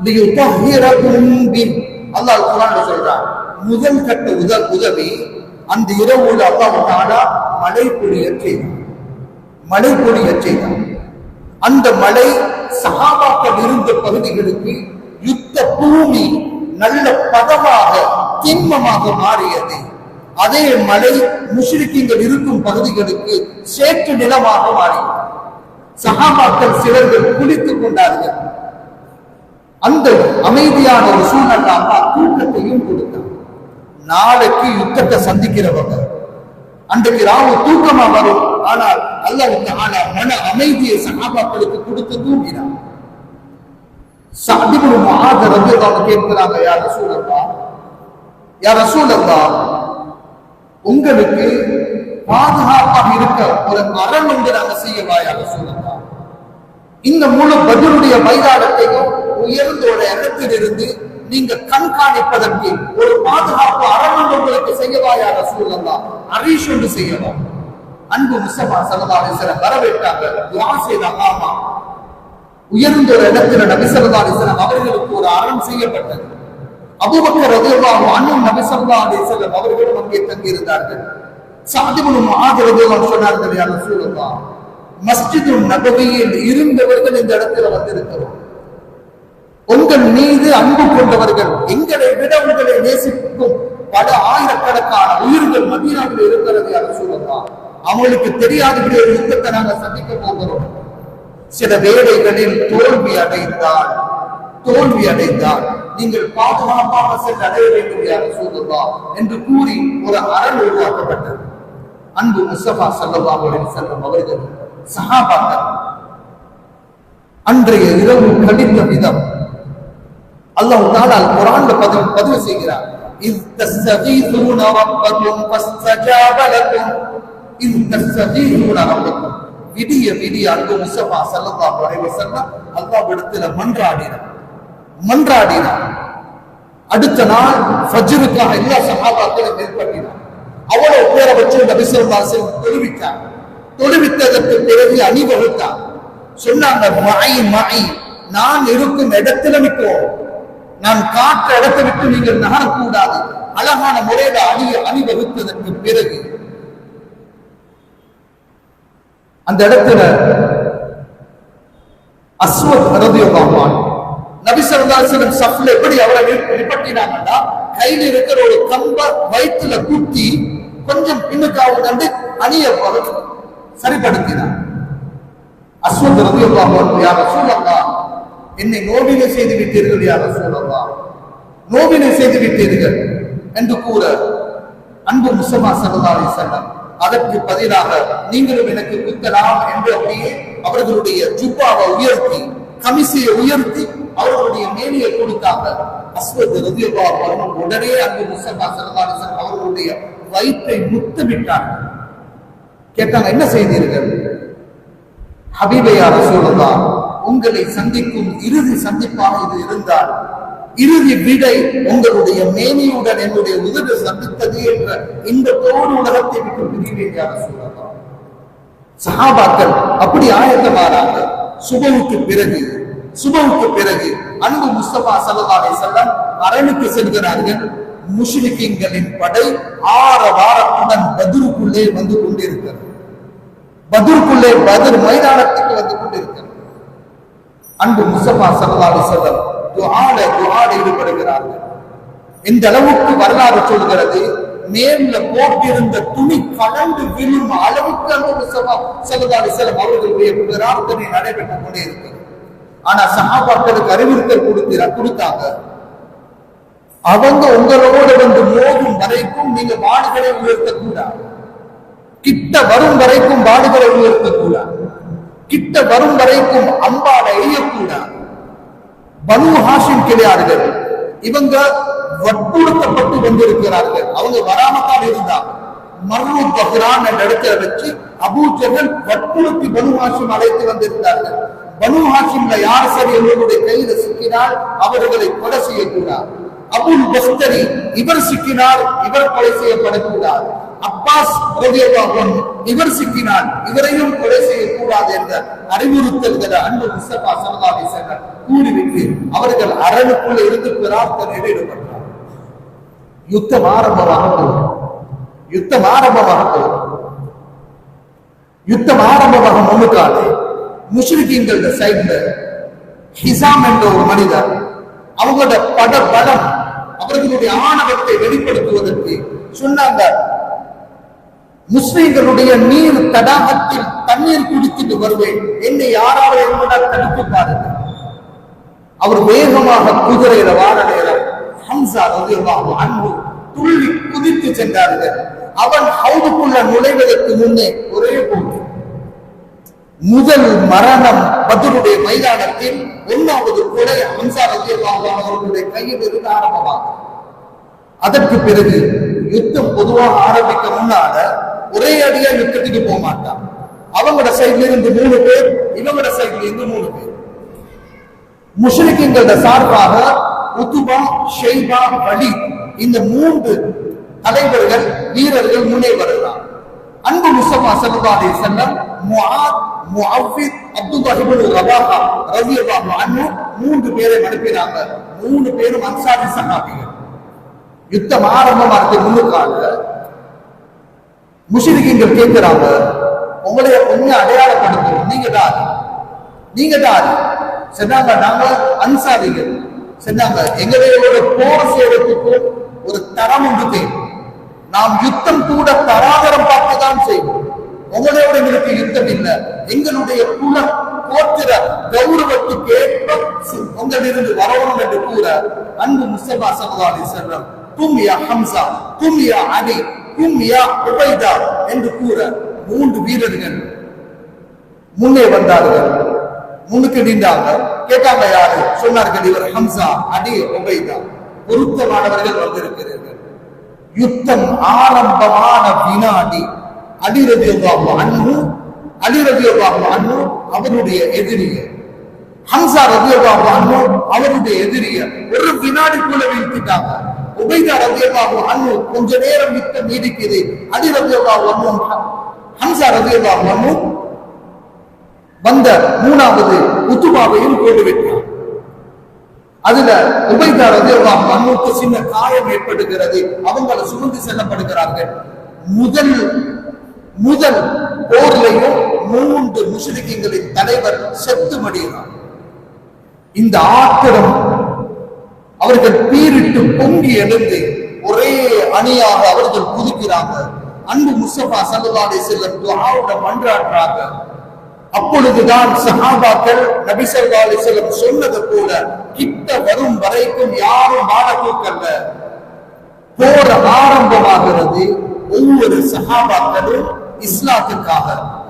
ليطهركم به. அல்லாஹ் குர்ஆன்ல சொல்றார், முதல் கட்ட உதவி அந்த இரவுல அல்லாஹ் தஆலா மழை பொழியச் செய்தார். மழை பொழியச் செய்தார். அந்த மழை சஹாபாக்கள் இருந்த பகுதிகளுக்கு யுத்த பூமி நல்ல பதமாக திண்மமாக மாறியது. அதே மழை முஷ்ரிக்கீன்கள் இருக்கும் பகுதிகளுக்கு சேற்று நிலமாக மாறியது. சஹாபாக்கள் சிலர்கள் குளித்துக் கொண்டார்கள். அந்த அமைதியான ஒரு சூழ்நிலை அல்லாஹ் தூக்கத்தையும் கொடுத்தார். நாளைக்கு யுத்தத்தை சந்திக்கிறவங்க அன்றைக்கு ராவு தூக்கமா வரும், ஆனால் அல்லாஹ் தஆலா மன அமைதியை சஹாபாக்களுக்கு கொடுத்து தூங்கினார். சஅத் இப்னு முஆத் ரலியல்லாஹு அன்ஹு கேட்கிறாங்க, யா ரசூலல்லாஹ், யா ரசூலல்லாஹ், உங்களுக்கு பாதுகாப்பாக இருக்க ஒரு அரண் ஒன்று நாங்க செய்யவா யா ரசூலல்லாஹ்? இந்த முழு பத்ருடைய மைதானத்தையும் உயர்ந்த ஒரு இடத்திலிருந்து நீங்க கண்காணிப்பதற்கு ஒரு பாதுகாப்பு அரண் உங்களுக்கு செய்யவா யா ரசூலல்லாஹ்? அரீஷ் ஒன்று செய்யவா? அன்பு முஸ்தபா ஸல்லல்லாஹு அலைஹி வஸல்லம் வரவேற்றாங்க, துஆ செய்தாங்க. ஆமா, உயர்ந்த ஒரு இடத்துல நபி ஸல்லல்லாஹு அலைஹி வஸல்லம் அவர்களுக்கு ஒரு அரண் செய்யப்பட்டது. அபூபக்கர் ரலியல்லாஹு அன்ஹு நபி ஸல்லல்லாஹு அலைஹி வஸல்லம் அவர்களும் அங்கே தங்கி இருந்தார்கள். சஅத் இப்னு முஆத் ரலியல்லாஹு அன்ஹு சொன்னார்கள், யா ரசூலல்லாஹ், மஸ்ஜிதுன் நபவியில் இருந்தவர்கள் இந்த இடத்துல வந்திருக்கிறோம். உங்கள் மீது அன்பு கொண்டவர்கள், எங்களை விட உங்களை நேசிக்கும் பல ஆயிரக்கணக்கான உயிர்கள் மதீனாவில் இருக்கிறது யா ரசூலல்லாஹ். அவங்களுக்கு தெரியாத ஒரு யுத்தத்தை நாங்க சந்திக்க போகிறோம். சில வேளைகளில் தோல்வி அடைந்தால் நீங்கள் பாதுகாப்பாக சென்று அடைய வேண்டும் யா ரசூலல்லாஹ் என்று கூறி ஒரு அரண் உருவாக்கப்பட்டது. அன்பு முஸ்தபா ஸல்லல்லாஹு அலைஹி வஸல்லம் அவர்கள் சஹாபாக்கள் அன்றைய இரவு கழித்த விதம் அல்லாஹ் தஆலா குர்ஆன்ல பதிவு செய்கிறார். இஸ் தஸ்தகீதுன ரப்பக்கும் ஃபஸ்தஜாப லக்கும், இஸ் தஸ்தகீதுன ரப்பக்கும். விடிய விடிய அன்பு முஸ்தபா ஸல்லல்லாஹு அலைஹி வஸல்லம் அல்லாஹ்விடத்தில் மன்றாடினார். அடுத்த நாள் ஃபஜ்ருக்காக எல்லா சஹாபாக்களும் ஏற்பட்டினார். அவ்வளவு பேரை வச்சு நபி ஸல்லல்லாஹு அலைஹி வஸல்லம் தொழுவித்தார். தொழுவித்ததற்கு பிறகு அணிவகுத்தார். சொன்னாங்க, மஇ நான் இருக்கும் இடத்துல நிற்கும், நான் காற்ற இடத்தை விட்டு நீங்கள் நகரக்கூடாது. அழகான முறையில அணிவகுத்ததற்கு பிறகு அந்த இடத்துல அஸ்வத் ரலியல்லாஹு அன்ஹு நபி ஸல்லல்லாஹு அலைஹி வஸல்லம் சஃப்ல எப்படி அவரை நிப்பட்டினாங்கன்னா, கையில இருக்கிற ஒரு கம்ப வயிற்றுல குத்தி கொஞ்சம் பின்னுக்காக கண்டு அணிய சரிப்படுத்தினார். அஸ்வத் ரலியல்லாஹு அன்ஹு, யா ரசூலல்லாஹ், என்னை நோவினை செய்து விட்டீர்கள் யா ரசூலல்லாஹ், நோவினை செய்து விட்டீர்கள் என்று கூற அன்பு முஸ்தபா ஸல்லல்லாஹு அலைஹி வஸல்லம் அதற்கு பதிலாக நீங்களும் எனக்கு குத்தலாம் என்று அப்படியே அவர்களுடைய ஜுப்பாவை உயர்த்தி, கமிசையை உயர்த்தி அவர்களுடைய மேனியை கொடுத்தாங்க. அஸ்வத் ரலியல்லாஹு அன்ஹு உடனே அன்பு முஸ்தபா ஸல்லல்லாஹு அலைஹி வஸல்லம் அவர்களுடைய வயிற்றை முத்தமிட்டார்கள். கேட்டாங்க, என்ன செய்தீர்கள்? ஹபீபே யா ரசூலல்லாஹ், உங்களை சந்திக்கும் இறுதி சந்திப்பாக இது இருந்தால் இறுதி விடை உங்களுடைய மேனியுடன் என்னுடைய உதடு சந்தித்தது என்ற இந்த தோடு உலகத்தை விட்டு பிரிவேன் யா ரசூலல்லாஹ். சஹாபாக்கள் அப்படி ஆயத்தமானாங்க. சுபஹுக்கு பிறகு அன்பு முஸ்தபா ஸல்லல்லாஹு அலைஹி வஸல்லம் அரணுக்கு செல்கிறார்கள். முஷ்ரிக்கீன்களின் படை ஆரவாரத்துடன் பத்ருக்குள்ளே வந்து கொண்டிருக்கிறது. பத்ருக்குள்ளே பத்ர் மைதானத்துக்கு வந்து கொண்டிருக்கிறது. அன்பு முஸ்தபா ஸல்லல்லாஹு அலைஹி வஸல்லம் துஆல ஈடுபடுகிறார்கள். இந்த அளவுக்கு வரலாறு சொல்கிறது, மேல போட்டிருந்த துணி கலந்து விழும் அளவுக்கு அன்பு முஸ்தபா ஸல்லல்லாஹு அலைஹி வஸல்லம் அவர்களுடைய பிரார்த்தனை நடைபெற்றுக் கொண்டே இருக்கிறது. ஆனா சஹாபாக்களுக்கு அறிவுறுத்தல் கொடுத்தாங்க, அவங்க உங்களோட வந்து மோதும் வரைக்கும் நீங்க வாடுகளை உயர்த்தக்கூடாது, கிட்ட வரும் வரைக்கும் வாடுகளை உயர்த்தக்கூடாது, கிட்ட வரும் வரைக்கும் அம்பால எய்யக்கூடாது. பனு ஹாஷிம் கிடையார்கள், இவங்க வற்புறுத்தப்பட்டு வந்திருக்கிறார்கள். அவங்க வராமத்தான் இருந்தாங்க. மர்ரு பஹ்ரான் என்ற இடத்துல வச்சு அபூ ஜஹல் வற்புறுத்தி பனு ஹாஷிம் அழைத்து வந்திருந்தார்கள். பனு ஹாஷிம்ல யார் சரி இவர்களுடைய கையில சிக்கினால் அவர்களை கொலை செய்யக்கூடாது. அபுல் பஸ்தரி இவர் சிக்கினால் இவர் கொலை செய்யப்படக்கூடாது. அப்பாஸ் ரலியல்லாஹு அன்ஹு இவர் சிக்கினால் இவரையும் கொலை செய்யக்கூடாது என்ற அறிவுறுத்தல்களை அன்பு முஸ்தபா ஸல்லல்லாஹு அலைஹி வஸல்லம் கூறிவிட்டு அவர்கள் அரணுக்குள்ள இருந்து பிரார்த்தனையில் ஈடுபட்டார். யுத்தம் ஆரம்பமாக முன்னுக்காலே முஷ்ரிக்கீன்களோட சைட்ல ஹிசாம் என்ற ஒரு மனிதர் அவங்களோட பட பலம் அவர்களுடைய ஆணவத்தை வெளிப்படுத்துவதற்கு சொன்னாங்க, முஸ்லிம்களுடைய நீர் தடாகத்தில் தண்ணீர் குடித்துட்டு வருவேன், என்னை யாராவது என்பதால் தடுத்து பாருங்க. அவர் வேகமாக குதிரையில வார நேரம் ஹம்சா ரலியல்லாஹு அன்ஹு துள்ளி குதித்து சென்றார்கள். அவன் ஹவுதுக்குள்ள நுழைவதற்கு முன்னே ஒரே போது முதல் மரணம் பத்ருடைய மைதானத்தில் 1வது கொலை ஹம்சா ரலியல்லாஹு அன்ஹு அவர்களுடைய கையில் இருந்து ஆரம்பமாகும். அதற்கு பிறகு யுத்தம் பொதுவாக ஆரம்பிக்க முன்னால ஒரே அடியா யுத்தத்துக்கு போக மாட்டான். அவங்களோட சைட்ல இருந்து 3 பேர், இவங்களோட சைட்ல இருந்து 3 பேர். முஷ்ரிக்கீன்களோட சார்பாக உத்பா, ஷைபா, வலீத் இந்த 3 தலைவர்கள் வீரர்கள் முன்னே வருகிறார். அன்பு முஸ்தபா ஸல்லல்லாஹு அலைஹி வஸல்லம் முஆத், முஅவ்வித், அப்துல்லாஹ் இப்னு ரவாஹா ரலியல்லாஹு அன்ஹு 3 பேரை அனுப்பினாங்க. 3 பேரும் அன்சாரி சஹாபிகள். யுத்தம் ஆரம்பமானது முன்னுக்கால முஷ்ரிக்கீன்கள் கேட்கிறாங்க, உங்களைய கொஞ்சம் அடையாளப்படுத்தும், நீங்க தான் சொன்னாங்க. நாங்க அன்சாரிகள் சொன்னாங்க, எங்களோட போர் செய்வதற்கு ஒரு தரம் உண்டு, நாம் யுத்தம் கூட தராதரம் பார்த்துதான் செய்வோம். உங்களோட எங்களுக்கு யுத்தம் இல்லை, எங்களுடைய குல கோத்திர கௌரவத்துக்கு ஏற்ப உங்களிருந்து வரணும் என்று கூற அன்பு முஸ்தபா ஸல்லல்லாஹு அலைஹி வஸல்லம் தும் யா ஹம்சா, தும் யா அலி, தும் யா உபைதா என்று கூற 3 வீரர்கள் முன்னே வந்தார்கள். முன்னுக்கு நின்றாங்க. கேட்டாங்க யாரு? சொன்னார்கள், இவர் ஹம்சா, அலி, உபைதா. பொருத்தமானவர்கள் வந்திருக்கிறீர்கள். யுத்தம் ஆரம்பமான வினாடி அலி ரலியல்லாஹு அன்ஹு அவருடைய எதிரிய, ஹம்சா ரலியல்லாஹு அன்ஹு அவருடைய எதிரிய ஒரு வினாடிக்குள்ள வீழ்த்திட்டாங்க. உபைதா ரலியல்லாஹு அன்ஹு கொஞ்ச நேரம் யுத்தம் நீடிக்குது. அலி ரலியல்லாஹு அன்ஹு ஹம்சா ரலியல்லாஹு அன்ஹு வந்த 3வது உத்பாவையும் போட்டுவிட்டார். அதுல உபைதா ரலியல்லாஹு அன்ஹுக்கு சின்ன காயம் ஏற்படுகிறது. அவங்கள சுமந்து செல்லப்படுகிறார்கள். முதல் போர்லையும் 3 முஷ்ரிக்கீன்களின் தலைவர் செத்து மடிகிறார். இந்த ஆத்திரம் அவர்கள் பீரிட்டு பொங்கி எழுந்து ஒரே அணியாக அவர்கள் குதிக்கிறாங்க. அன்பு முஸ்தபா ஸல்லல்லாஹு அலைஹி வஸல்லம் துஆவோட மன்றாடுறாங்க. அப்பொழுதுதான் சஹாபாக்கள் நபி ஸல்லல்லாஹு அலைஹி வஸல்லம் சொன்னது போல கிட்ட வரும் வரைக்கும் யாரும் வாழ தூக்கல்ல. போர் ஆரம்பமாகிறது. ஒவ்வொரு சஹாபாக்களும் இஸ்லாத்துக்காக,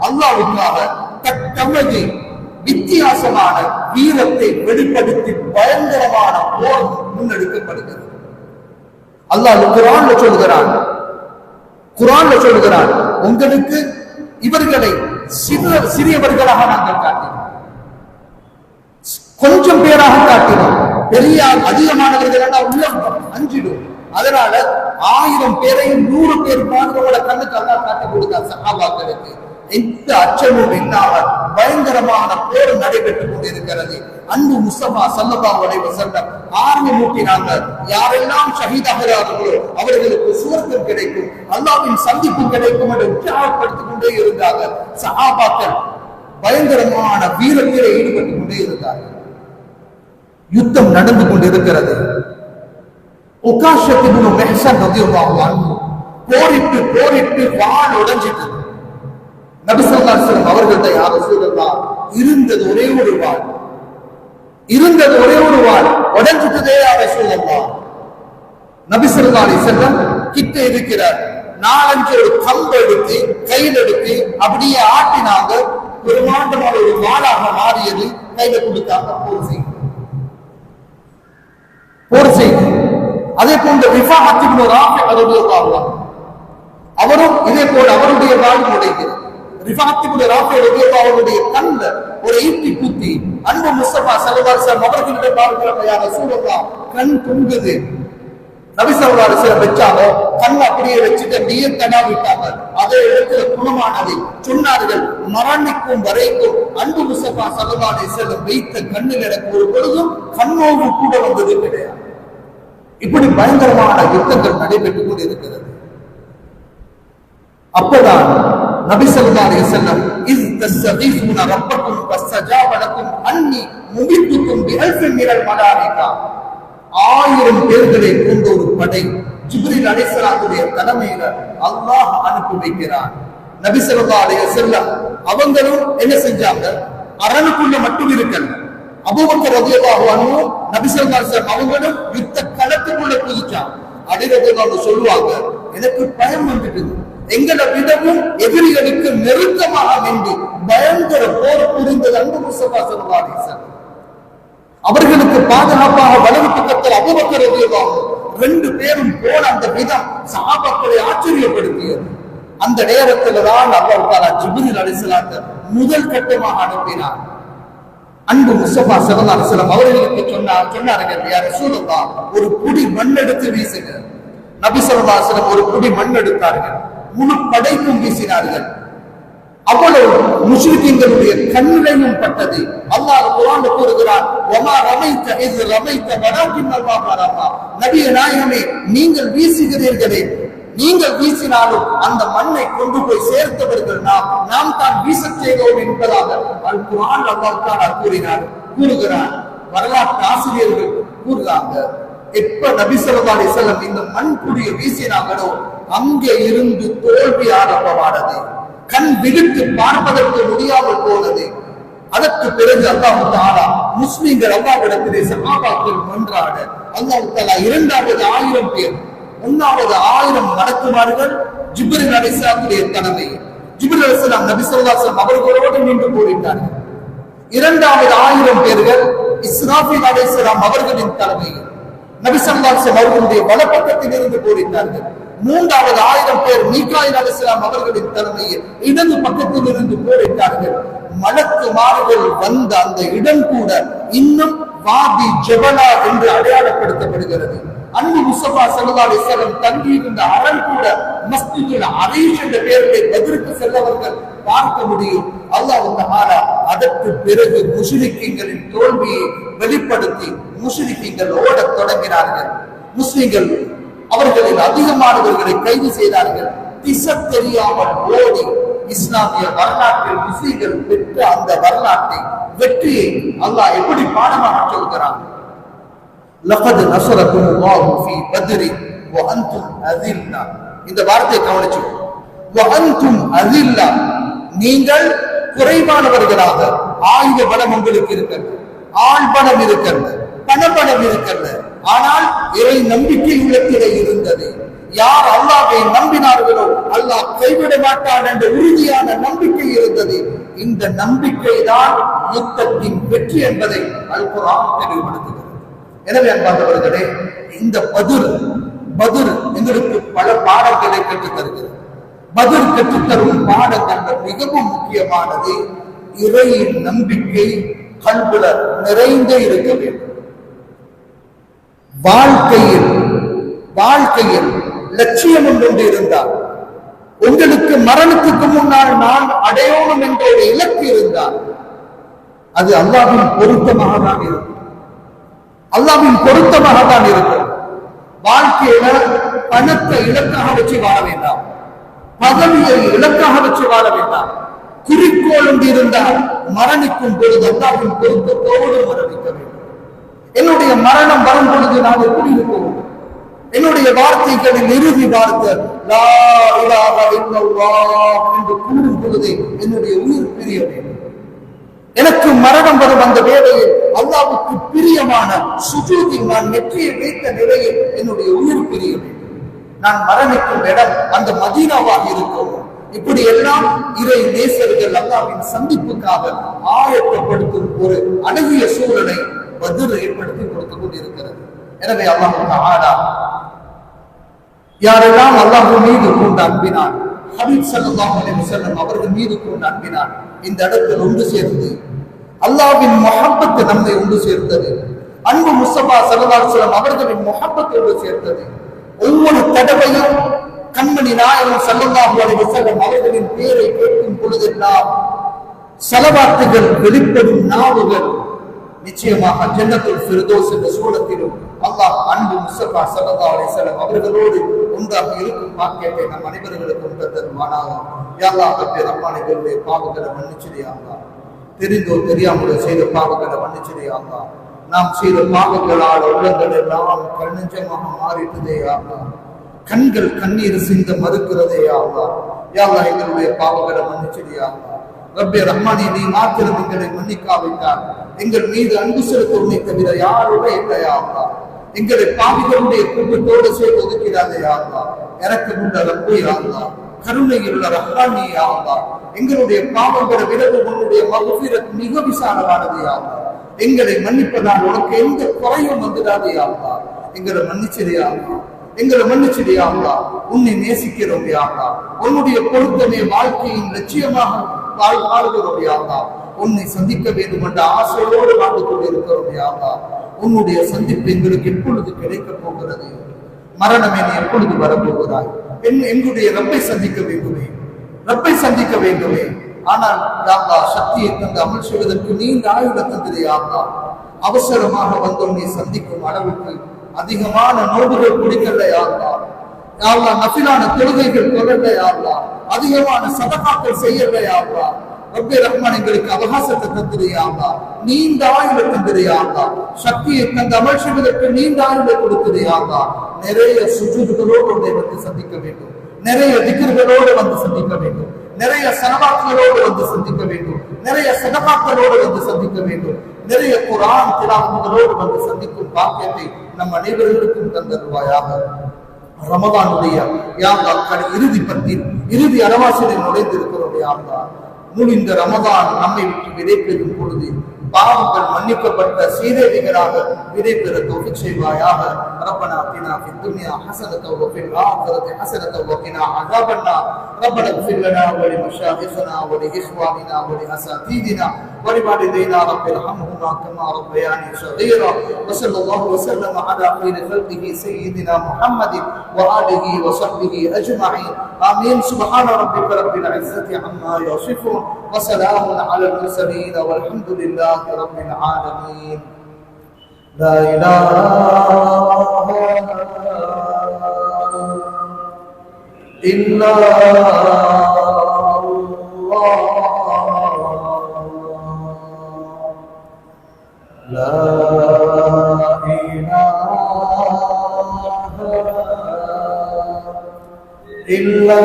அல்லாஹ்வுக்காக தத்தமது வித்தியாசமான வீரத்தை வெளிப்படுத்தி பயங்கரமான போர் முன்னெடுக்கப்படுகிறது. அல்லாஹ் குர்ஆன்ல சொல்கிறான், உங்களுக்கு இவர்களை சிறியவர்களாக நாங்கள் காட்டினோம், கொஞ்சம் பேராக காட்டினோம். பெரிய அதிகமானவர்கள் உள்ளம் அஞ்சிடும். அதனால 1000 பேரையும் 100 பேர் பாடுறவங்கள கண்ணுக்கு அல்லாஹ் காட்ட கொடுத்தார் சஹாபாக்களுக்கு. எந்த அச்சமும் இல்லாமல் பயங்கரமான போர் நடைபெற்றுக் கொண்டிருக்கிறது. அன்பு முஸ்தபா ஸல்லல்லாஹு அலைஹி வஸல்லம் ஆர்வமூட்டினாங்க. யாரெல்லாம் ஷஹீதாகிறார்களோ அவர்களுக்கு சுவர்க்கம் கிடைக்கும், அல்லாஹ்வின் சந்திப்பு கிடைக்கும் என்று உற்சாகப்படுத்திக் கொண்டே இருந்தாங்க. சஹாபாக்கள் பயங்கரமான வீரத்திலே ஈடுபட்டுக் கொண்டே இருந்தார்கள். யுத்தம் நடந்து கொண்டிருக்கிறது. உகாஷத் இப்னு மெஹ்சன் ரலியல்லாஹு அன்ஹு போரிட்டு வாள் உடைஞ்சிட்டு நபி ஸல்லல்லாஹு அலைஹி வஸல்லம் அவர்கள்ட்ட யா ரசூலல்லாஹ் இருந்தது ஒரே ஒரு வாள் உடைஞ்சிட்டதே யா ரசூலல்லாஹ். நபி ஸல்லல்லாஹு அலைஹி வஸல்லம் கிட்ட இருக்கிறார். 4-5 ஒரு கம்பு எடுத்து கையில் எடுத்து அப்படியே ஆட்டினாங்க. பிரமாண்டமான ஒரு வாளாக மாறியது. கையில கொடுத்தாங்க. போர் செய்து அதே போன்ற ரிஃபாஅத் இப்னு ராஃபி ரலியல்லாஹு அன்ஹு அவரும் இதே போல அவருடைய வாள் உடைகிறது. ரிஃபாஅத் இப்னு ராஃபி ரலியல்லாஹு அன்ஹுடைய கண்ல ஒரு ஈட்டி குத்தி அன்பு முஸ்தபா ஸல்லல்லாஹு அலைஹி வஸல்லம் அவர்களிடம் பார்க்கிறாங்க, யா ரசூலல்லாஹ் கண் துங்குது. நபி ஸல்லல்லாஹு அலைஹி வஸல்லம் வெச்சாங்க. கண் அப்படியே வச்சுட்டு நியத்தனா விட்டாங்க. அதே இடத்துல குணமானதை சொன்னார்கள். மரணிக்கும் வரைக்கும் அன்பு முஸ்தபா ஸல்லல்லாஹு அலைஹி வஸல்லம் வைத்த கண்ணில் எனக்கு ஒரு பொழுதும் கண்ணோவு கூட வந்தது கிடையாது. இப்படி பயங்கரமான யுத்தங்கள் நடைபெற்றுக் கொண்டிருக்கிறது. அப்பதான் நபி ஸல்லல்லாஹு அலைஹி வஸல்லம் இஸ் தஸ்தகீஸூன ரப்பக்கும் ஃபஸ்தஜாப லக்கும் அன்னி முமித்துக்கும் பிஅல்ஃபின் மினல் மலாயிகா 1000 பேர்களை கொண்ட ஒரு படை ஜிப்ரீல் அலைஹிஸ்ஸலாத்துடைய தலைமையில அல்லாஹ் அனுப்பி வைக்கிறான். நபி ஸல்லல்லாஹு அலைஹி வஸல்லம் அவங்களும் என்ன செஞ்சாங்க, அரணுக்குள்ள மட்டும் இருக்கல. அபூபக்கர் ரலியல்லாஹு அன்ஹு நபி ஸல்லல்லாஹு அலைஹி வஸல்லம் அவங்களும் யுத்த களத்துக்குள்ள குதிச்சாங்க. அடிரதியல்லாஹு சொல்லுவாங்க, எனக்கு பயம் வந்துட்டு எங்களை விடவும் எதிரிகளுக்கு நெருக்கமாக நின்று பயங்கர போர் புரிந்தது அன்பு முஸ்தபா ஸல்லல்லாஹு அலைஹி வஸல்லம். அவர்களுக்கு பாதுகாப்பாக வலது பக்கத்தில் அபூபக்கர் ரலியல்லாஹு அன்ஹு 2 பேரும் போன அந்த விதம் சஹாபாக்களை ஆச்சரியப்படுத்தியது. அந்த நேரத்தில் தான் அல்லாஹ் தஆலா ஜிப்ரீல் அலைஹிஸ்ஸலாத்தை முதல் கட்டமாக அனுப்பினார். அன்பு முஸ்தபா ஸல்லல்லாஹு அலைஹி வஸல்லம் அவர்களுக்கு சொன்னார்கள், யா ரசூலல்லாஹ் ஒரு புடி மண் எடுத்து வீசுங்க. நபி ஸல்லல்லாஹு அலைஹி வஸல்லம் ஒரு புடி மண் எடுத்தார்கள். முழு படைக்கும் வீசினார்கள். அவ்வளவு முஷ்ரிக்கீன்களுடைய கண்ணிலையும் பட்டது. அல்லாஹ் குர்ஆன்ல கூறுகிறான், வமா ரமைத இஸ் ரமைத வலாக்கின் அல்லாஹ் ரமா. நபியே நாயகமே, நீங்கள் வீசுகிறீர்களே, நீங்கள் வீசினாலும் அந்த மண்ணை கொண்டு போய் சேர்த்தவர்கள் நாம் தான் வீசச் செய்தோம் என்பதாக அல் குர்ஆன் அல்லாஹ் தஆலா கூறுகிறான். வரலாற்று ஆசிரியர்கள் கூறுறாங்க, எப்ப நபி ஸல்லல்லாஹு அலைஹி வஸல்லம் இந்த மண் புடியை வீசினாங்களோ அங்கே இருந்து தோல்வி ஆரம்பமானது. கண் விழித்து பார்ப்பதற்கு முடியாமல் போனது. அதற்கு பிறகு அல்லாஹ் தஆலா முஸ்லிம்கள் அல்லாஹ்விடத்திலே சஹாபாக்கள் மன்றாட அல்லாஹ் தஆலா 2வது 1000 பேர் 1வது 1000 மலக்குமார்கள் ஜிப்ரீல் அலைஹிஸ்ஸலாத்துடைய தலைமை. ஜிப்ரீல் அலைஹிஸ்ஸலாம் நபி ஸல்லல்லாஹு அலைஹி வஸல்லம் அவர்களோடு நின்று போரிட்டார்கள். 2வது 1000 பேர்கள் இஸ்ராஃபீல் அலைஹிஸ்ஸலாம் அவர்களின் தலைமையில் நபி ஸல்லல்லாஹு அலைஹி வஸல்லம் அவர்களுடைய வலப்பக்கத்தில் இருந்து போரிட்டார்கள். 3வது 1000 பேர் மீகாயில் அலைஹிஸ்ஸலாம் அவர்களின் தலைமையில் இடது பக்கத்தில் இருந்து போரிட்டார்கள். மலக்குமார்கள் வந்த அந்த இடம் கூட இன்னும் வாதி ஜபலா என்று அடையாளப்படுத்தப்படுகிறது. அன்பு முஸ்தபா ஸல்லல்லாஹு அலைஹி வஸல்லம் தங்கியிருந்த அரண் கூட மஸ்ஜிதுல் அரீஷ் என்ற பெயரிலே பதிலுக்கு செல்லவர்கள் பார்க்க முடியும். அல்லாஹ் தஆலா அதற்கு பிறகு முஷ்ரிக்கீன்களின் தோல்வியை வெளிப்படுத்தி முஷ்ரிக்கீன்கள் ஓடத் தொடங்கினார்கள். முஸ்லிம்கள் அவர்களில் அதிகமானவர்களை கைது செய்தார்கள். திசை தெரியாமல் ஓடி இஸ்லாமிய வரலாற்றில் முஸ்லிம்கள் பெற்ற அந்த வரலாற்றை வெற்றியை அல்லாஹ் எப்படி பாடமாக சொல்கிறான். லகத் நஸரகுமுல்லாஹு ஃபீ பத்ர் வ அன்தும் அஸில்லா. இந்த வார்த்தையை கவனிச்சு, வ அன்தும் அஸில்லா, நீங்கள் குறைவானவர்களாக. ஆயுத பலம் உங்களுக்கு இருக்கிறது, ஆள் பலம் இருக்கிறது, பணபலம் இருக்கிறது, ஆனால் இறை நம்பிக்கை உள்ளத்திலே இருந்தது. யார் அல்லாஹ்வை நம்பினார்களோ அல்லாஹ் கைவிட மாட்டான் என்ற உறுதியான நம்பிக்கை இருந்தது. இந்த நம்பிக்கை தான் யுத்தத்தின் வெற்றி என்பதை அல் குர்ஆன் தெளிவுபடுத்துகிறது. எனவே அன்பார்ந்தவர்களே, இந்த பத்ர் எங்களுக்கு பல பாடங்களை கற்றுத் தருகிறது. பத்ர் கற்றுத்தரும் பாடங்கள் மிகவும் முக்கியமானது. இறையின் நம்பிக்கை கல்புல நிறைந்தே இருக்க வேண்டும். வாழ்க்கையில் லட்சியம் ஒன்று இருந்தால் உங்களுக்கு மரணத்துக்கு முன்னால் நான் அடையணும் என்ற ஒரு இலக்கு இருந்தால் அது அல்லாஹ்வின் பொருத்தமாக தான் இருக்கும். அல்லாஹ்வின் பொருத்தமாக தான் இருக்கும். வாழ்க்கையில பணத்தை இலக்காக வச்சு வாழ வேண்டாம், பதவியை இலக்காக வச்சு வாழ வேண்டாம். குறிக்கோள் இருந்தால் மரணிக்கும் பொழுது அல்லாஹ்வின் பொருத்தத்தோடு மரணிக்க வேண்டும். என்னுடைய மரணம் வரும் பொழுது நான் எப்படி இருக்கணும்? என்னுடைய வார்த்தைகளின் இறுதி வார்த்தை லா இலாஹ இல்லல்லாஹ் என்று கூறும் பொழுது என்னுடைய உயிர் பிரிய வேண்டும். எனக்கு மரணம் வரும் அந்த வேளையில் அல்லாஹ்வுக்கு பிரியமான சுஜூதில் நான் நெற்றியை வைத்த நிலையில் என்னுடைய உயிர் பிரிய வேண்டும். நான் மரணிக்கும் இடம் அந்த மதீனாவாக இருக்கும். இப்படி எல்லாம் இறை நேசர்கள் அல்லாஹ்வின் சந்திப்புக்காக ஆயத்தப்படுத்தும் ஒரு அழகிய சூழலை பத்ர் ஏற்படுத்தி கொடுத்துக் கொண்டிருக்கிறது. எனவே அல்லாஹ் தஆலா யாரெல்லாம் அல்லாஹ் மீது கொண்டு அன்பினான், ஹபீப் ஸல்லல்லாஹு அலைஹி வஸல்லம் அவர்கள் மீது கொண்டு அன்பினான், இந்த இடத்தில் ஒன்று சேர்ந்து அல்லாஹ்வின் முஹப்பத் நம்மை ஒன்று சேர்த்தது. அன்பு முஸ்தபா ஸல்லல்லாஹு அலைஹி வஸல்லம் அவர்களின் முஹப்பத் ஒன்று சேர்த்தது. ஒவ்வொரு தடவையும் கண்மணி நாயகம் ஸல்லல்லாஹு அலைஹி வஸல்லம் அவர்களின் பேரை கேட்கும் பொழுதெல்லாம் ஸலவாத்துகள் வெளிப்படும் நாவுகள் நிச்சயமாக ஜன்னத்துல் ஃபிர்தௌஸ் என்ற சூரத்திலும் அல்லாஹ் அன்பு முஸ்தபா ஸல்லல்லாஹு அலைஹி வஸல்லம் அவர்களோடு ஒன்றாக இருக்கும் பாக்கியத்தை நம் அனைவர்களுக்கும் தருவானாக. யா அல்லாஹ் ரப்பே ரஹ்மானே எங்களுடைய பாவங்களை மன்னிச்சிடு யா அல்லாஹ். தெரிந்தோ தெரியாமலோ செய்த பாவங்களை மன்னிச்சிடு யா அல்லாஹ். நாம் செய்த பாவங்களால் உள்ளங்கள் எல்லாம் கண்ணஞ்சமாக மாறிட்டதே யா அல்லாஹ். கண்கள் கண்ணீர் சிந்த மறுக்கிறதே யா அல்லாஹ். யா அல்லாஹ் எங்களுடைய பாவங்களை மன்னிச்சிடு யா அல்லாஹ். ரப்பே ரஹ்மானே நீ மாத்திரம் எங்களை மன்னிக்காவிட்டால் எங்கள் மீது அன்பு செலுத்துவதை தவிர யாருமே இல்லையா அல்லாஹ். எங்களை பாவிகளுடைய கூட்டத்தோடு சேர்த்து ஒதுக்கிறாதே யா அல்லாஹ். இரக்கமுள்ள ரப்பே யா அல்லாஹ், கருணையுள்ள ரஹ்மானே யா அல்லாஹ். எங்களுடைய பாவங்களை விடவு உன்னுடைய மக்ஃபிரத் மிக விசாலமானது யா அல்லாஹ். எங்களை மன்னிப்பதால் உனக்கு எந்த குறையும் வந்துடாதே யா அல்லாஹ். எங்களை மன்னிச்சிடு யா அல்லாஹ், எங்களை மன்னிச்சிடு யா அல்லாஹ். உன்னை நேசிக்கிறோம் யா அல்லாஹ். உன்னுடைய பொருத்தமே வாழ்க்கையின் லட்சியமாக வாழ்கிறோம் யா அல்லாஹ். உன்னை சந்திக்க வேண்டும் என்ற ஆசையோடு வாழ்ந்து கொண்டிருக்கிறோம் யா அல்லாஹ். உன்னுடைய சந்திப்பு எங்களுக்கு எப்பொழுது கிடைக்கப் போகிறது? மரணமே நீ எப்பொழுது வரப்போகிறாய்? எங்களுடைய ரப்பை சந்திக்க வேண்டுமே, ரப்பை சந்திக்க வேண்டுமே. ஆனால் யா அல்லாஹ் சக்தியை தந்து அமல் செய்வதற்கு நீண்ட ஆயுள தந்தது யா அல்லாஹ். அவசரமாக வந்து உன்னை சந்திக்கும் அளவுக்கு அதிகமான நோன்புகள் குடிக்கல யா அல்லாஹ். யா அல்லாஹ் நஃபிலான தொழுகைகள் தொடரல யா அல்லாஹ். அதிகமான சதகாக்கள் செய்யல யா அல்லாஹ். ரப்பே ரஹ்மான் எங்களுக்கு அவகாசத்தை தந்திரு யா அல்லாஹ். நீண்ட ஆயுளை தந்திரு யா அல்லாஹ். சக்தியை தந்து அமல் செய்வதற்கு நீண்ட ஆயுளை கொடுத்திரு யா அல்லாஹ். நிறைய சுஜூதுகளோடு உன்னை வந்து சந்திக்க வேண்டும், நிறைய திக்ர்களோடு வந்து சந்திக்க வேண்டும், நிறைய சலவாத்துகளோடு வந்து சந்திக்க வேண்டும், நிறைய சதகாக்களோடு வந்து சந்திக்க வேண்டும், நிறைய குர்ஆன் திலாவத்துகளோடு வந்து சந்திக்கும் பாக்கியத்தை நம் அனைவர்களுக்கும் தந்தருவாயாக. ரமதானுடைய யா அல்லாஹ் இறுதி பத்தில் இறுதி அரவாசியில் நுழைந்திருக்கிறோம் யா அல்லாஹ். இந்த ரமதான் நம்மை விட்டு விடை பெறும் பொழுது பாவங்கள் மன்னிக்கப்பட்ட சீரேவிகளாக விடை பெற தௌஃபீக் செய்வாயாக. ரப்பனா ஆத்தினா ஃபித் துன்யா ஹஸனத்தன் வ ஃபில் ஆখিরাতি ஹஸனத்தன் வ கினா அஸாபன்னார். ரப்பனா இக்ஃபிர் லனா வ லிமஷாயிഖினா வ லிஇஹ்வானினா வ லிஅஸாதீதினா வ லிவாலிதைனா ரப்பிர்ஹம்ஹுமா கமா ரப்பயானி ஸகீரா. வ ஸல்லல்லாஹு வ ஸல்லம அலா கைரி ഖൽഖிஹி ஸய்யிதினா முஹம்மதின் வ ஆலிஹி வ ஸஹ்பிஹி அஜ்மஈன். ஆமீன். சுப்ஹான ரப்பிக ரப்பில் இஸ்ஸத்தி அம்மா யஸிஃபூன் வ ஸலாமுன் அலல் முர்ஸலீன் வல்ஹம்துலில்லாஹி رب العالمين. لا إله إلا الله لا إله إلا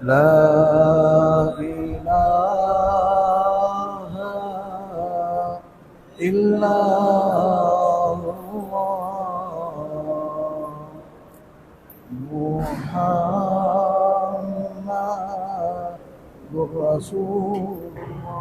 لا إله إلا محمد رسول